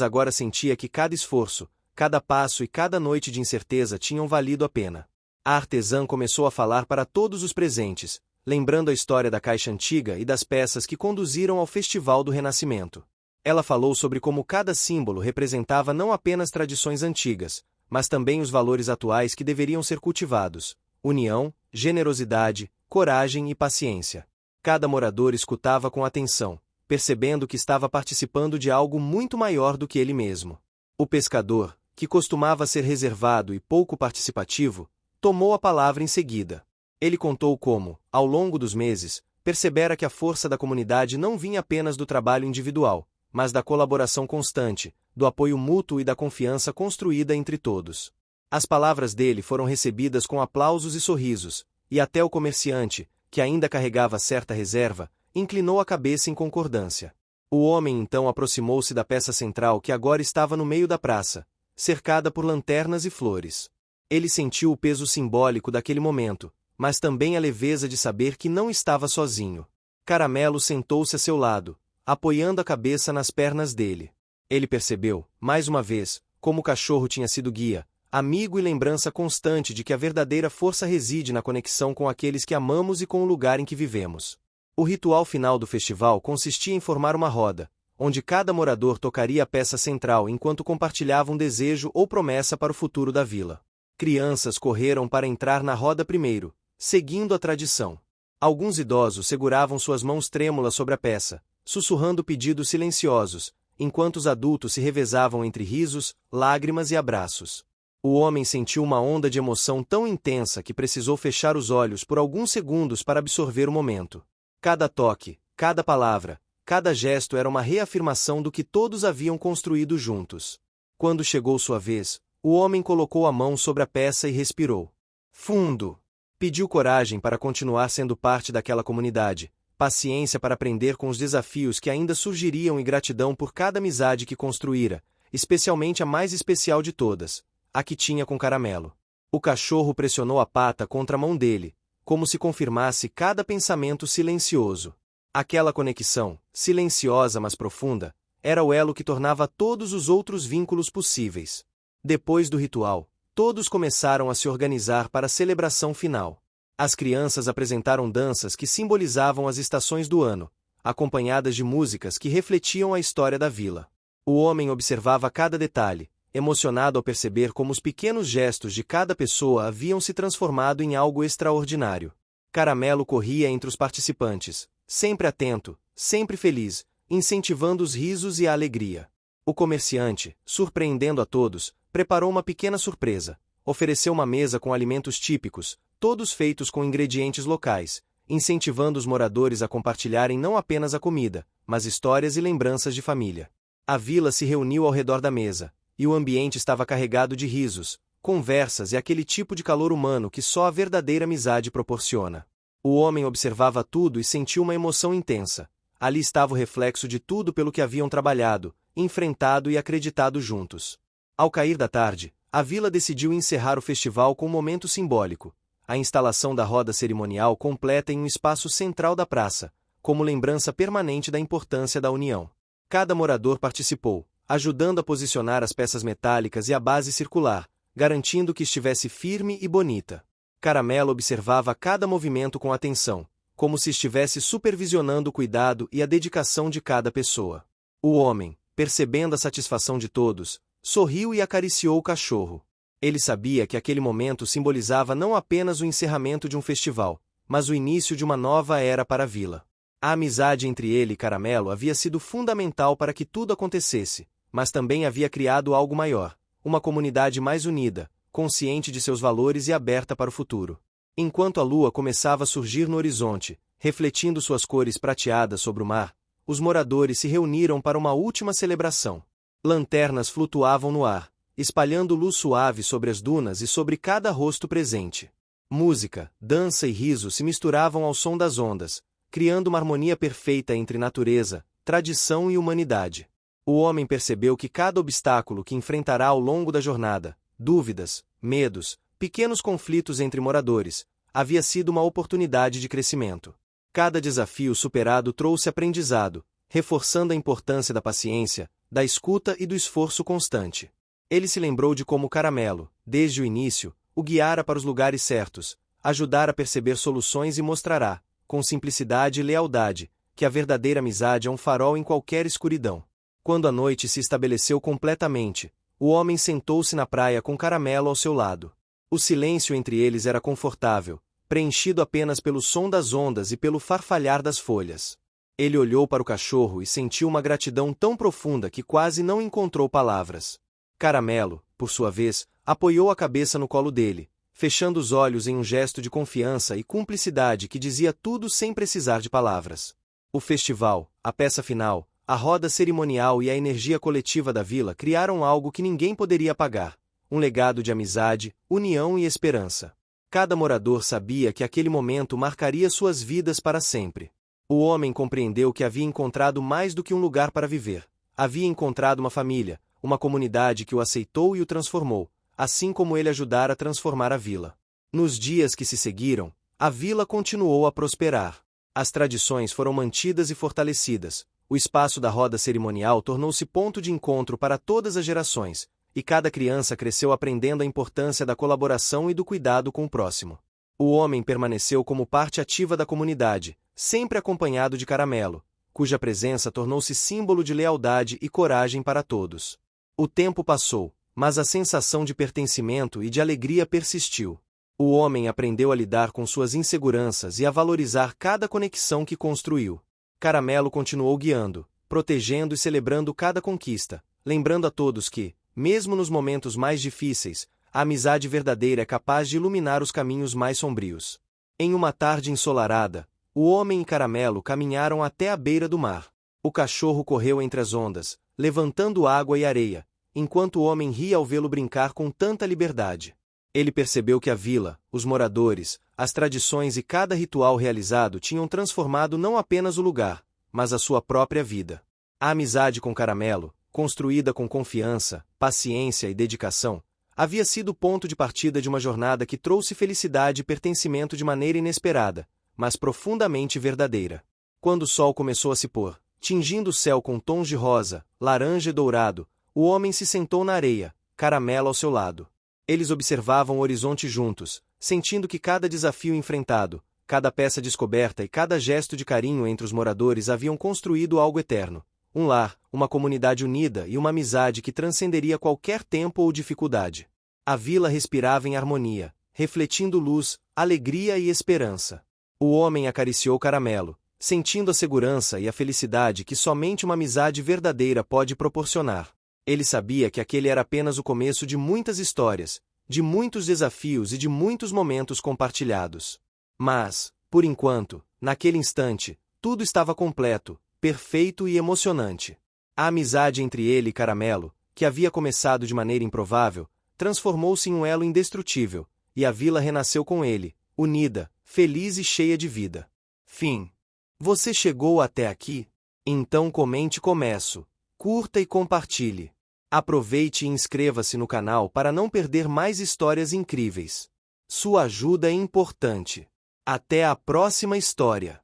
agora sentia que cada esforço, cada passo e cada noite de incerteza tinham valido a pena. A artesã começou a falar para todos os presentes, lembrando a história da caixa antiga e das peças que conduziram ao Festival do Renascimento. Ela falou sobre como cada símbolo representava não apenas tradições antigas, mas também os valores atuais que deveriam ser cultivados: união, generosidade, coragem e paciência. Cada morador escutava com atenção, percebendo que estava participando de algo muito maior do que ele mesmo. O pescador, que costumava ser reservado e pouco participativo, tomou a palavra em seguida. Ele contou como, ao longo dos meses, percebera que a força da comunidade não vinha apenas do trabalho individual, mas da colaboração constante, do apoio mútuo e da confiança construída entre todos. As palavras dele foram recebidas com aplausos e sorrisos, e até o comerciante, que ainda carregava certa reserva, inclinou a cabeça em concordância. O homem então aproximou-se da peça central que agora estava no meio da praça, cercada por lanternas e flores. Ele sentiu o peso simbólico daquele momento, mas também a leveza de saber que não estava sozinho. Caramelo sentou-se a seu lado, apoiando a cabeça nas pernas dele. Ele percebeu, mais uma vez, como o cachorro tinha sido guia, amigo e lembrança constante de que a verdadeira força reside na conexão com aqueles que amamos e com o lugar em que vivemos. O ritual final do festival consistia em formar uma roda, onde cada morador tocaria a peça central enquanto compartilhava um desejo ou promessa para o futuro da vila. Crianças correram para entrar na roda primeiro, seguindo a tradição. Alguns idosos seguravam suas mãos trêmulas sobre a peça, sussurrando pedidos silenciosos, enquanto os adultos se revezavam entre risos, lágrimas e abraços. O homem sentiu uma onda de emoção tão intensa que precisou fechar os olhos por alguns segundos para absorver o momento. Cada toque, cada palavra, cada gesto era uma reafirmação do que todos haviam construído juntos. Quando chegou sua vez, o homem colocou a mão sobre a peça e respirou fundo. Pediu coragem para continuar sendo parte daquela comunidade, paciência para aprender com os desafios que ainda surgiriam e gratidão por cada amizade que construíra, especialmente a mais especial de todas, a que tinha com Caramelo. O cachorro pressionou a pata contra a mão dele, como se confirmasse cada pensamento silencioso. Aquela conexão, silenciosa mas profunda, era o elo que tornava todos os outros vínculos possíveis. Depois do ritual, todos começaram a se organizar para a celebração final. As crianças apresentaram danças que simbolizavam as estações do ano, acompanhadas de músicas que refletiam a história da vila. O homem observava cada detalhe, emocionado ao perceber como os pequenos gestos de cada pessoa haviam se transformado em algo extraordinário. Caramelo corria entre os participantes, sempre atento, sempre feliz, incentivando os risos e a alegria. O comerciante, surpreendendo a todos, preparou uma pequena surpresa. Ofereceu uma mesa com alimentos típicos, todos feitos com ingredientes locais, incentivando os moradores a compartilharem não apenas a comida, mas histórias e lembranças de família. A vila se reuniu ao redor da mesa, e o ambiente estava carregado de risos, conversas e aquele tipo de calor humano que só a verdadeira amizade proporciona. O homem observava tudo e sentiu uma emoção intensa. Ali estava o reflexo de tudo pelo que haviam trabalhado, enfrentado e acreditado juntos. Ao cair da tarde, a vila decidiu encerrar o festival com um momento simbólico, a instalação da roda cerimonial completa em um espaço central da praça, como lembrança permanente da importância da união. Cada morador participou, ajudando a posicionar as peças metálicas e a base circular, garantindo que estivesse firme e bonita. Caramelo observava cada movimento com atenção, como se estivesse supervisionando o cuidado e a dedicação de cada pessoa. O homem, percebendo a satisfação de todos, sorriu e acariciou o cachorro. Ele sabia que aquele momento simbolizava não apenas o encerramento de um festival, mas o início de uma nova era para a vila. A amizade entre ele e Caramelo havia sido fundamental para que tudo acontecesse, mas também havia criado algo maior, uma comunidade mais unida, consciente de seus valores e aberta para o futuro. Enquanto a lua começava a surgir no horizonte, refletindo suas cores prateadas sobre o mar, os moradores se reuniram para uma última celebração. Lanternas flutuavam no ar, espalhando luz suave sobre as dunas e sobre cada rosto presente. Música, dança e riso se misturavam ao som das ondas, criando uma harmonia perfeita entre natureza, tradição e humanidade. O homem percebeu que cada obstáculo que enfrentará ao longo da jornada, dúvidas, medos, pequenos conflitos entre moradores, havia sido uma oportunidade de crescimento. Cada desafio superado trouxe aprendizado, reforçando a importância da paciência, da escuta e do esforço constante. Ele se lembrou de como Caramelo, desde o início, o guiara para os lugares certos, ajudara a perceber soluções e mostrará, com simplicidade e lealdade, que a verdadeira amizade é um farol em qualquer escuridão. Quando a noite se estabeleceu completamente, o homem sentou-se na praia com Caramelo ao seu lado. O silêncio entre eles era confortável, preenchido apenas pelo som das ondas e pelo farfalhar das folhas. Ele olhou para o cachorro e sentiu uma gratidão tão profunda que quase não encontrou palavras. Caramelo, por sua vez, apoiou a cabeça no colo dele, fechando os olhos em um gesto de confiança e cumplicidade que dizia tudo sem precisar de palavras. O festival, a peça final, a roda cerimonial e a energia coletiva da vila criaram algo que ninguém poderia apagar: um legado de amizade, união e esperança. Cada morador sabia que aquele momento marcaria suas vidas para sempre. O homem compreendeu que havia encontrado mais do que um lugar para viver. Havia encontrado uma família, uma comunidade que o aceitou e o transformou, assim como ele ajudara a transformar a vila. Nos dias que se seguiram, a vila continuou a prosperar. As tradições foram mantidas e fortalecidas. O espaço da roda cerimonial tornou-se ponto de encontro para todas as gerações, e cada criança cresceu aprendendo a importância da colaboração e do cuidado com o próximo. O homem permaneceu como parte ativa da comunidade, sempre acompanhado de Caramelo, cuja presença tornou-se símbolo de lealdade e coragem para todos. O tempo passou, mas a sensação de pertencimento e de alegria persistiu. O homem aprendeu a lidar com suas inseguranças e a valorizar cada conexão que construiu. Caramelo continuou guiando, protegendo e celebrando cada conquista, lembrando a todos que, mesmo nos momentos mais difíceis, a amizade verdadeira é capaz de iluminar os caminhos mais sombrios. Em uma tarde ensolarada, o homem e Caramelo caminharam até a beira do mar. O cachorro correu entre as ondas, levantando água e areia, enquanto o homem ria ao vê-lo brincar com tanta liberdade. Ele percebeu que a vila, os moradores, as tradições e cada ritual realizado tinham transformado não apenas o lugar, mas a sua própria vida. A amizade com Caramelo, construída com confiança, paciência e dedicação, havia sido o ponto de partida de uma jornada que trouxe felicidade e pertencimento de maneira inesperada, mas profundamente verdadeira. Quando o sol começou a se pôr, tingindo o céu com tons de rosa, laranja e dourado, o homem se sentou na areia, Caramelo ao seu lado. Eles observavam o horizonte juntos, sentindo que cada desafio enfrentado, cada peça descoberta e cada gesto de carinho entre os moradores haviam construído algo eterno. Um lar, uma comunidade unida e uma amizade que transcenderia qualquer tempo ou dificuldade. A vila respirava em harmonia, refletindo luz, alegria e esperança. O homem acariciou Caramelo, sentindo a segurança e a felicidade que somente uma amizade verdadeira pode proporcionar. Ele sabia que aquele era apenas o começo de muitas histórias, de muitos desafios e de muitos momentos compartilhados. Mas, por enquanto, naquele instante, tudo estava completo, perfeito e emocionante. A amizade entre ele e Caramelo, que havia começado de maneira improvável, transformou-se em um elo indestrutível, e a vila renasceu com ele, unida, feliz e cheia de vida. Fim. Você chegou até aqui? Então comente começo, curta e compartilhe. Aproveite e inscreva-se no canal para não perder mais histórias incríveis. Sua ajuda é importante. Até a próxima história.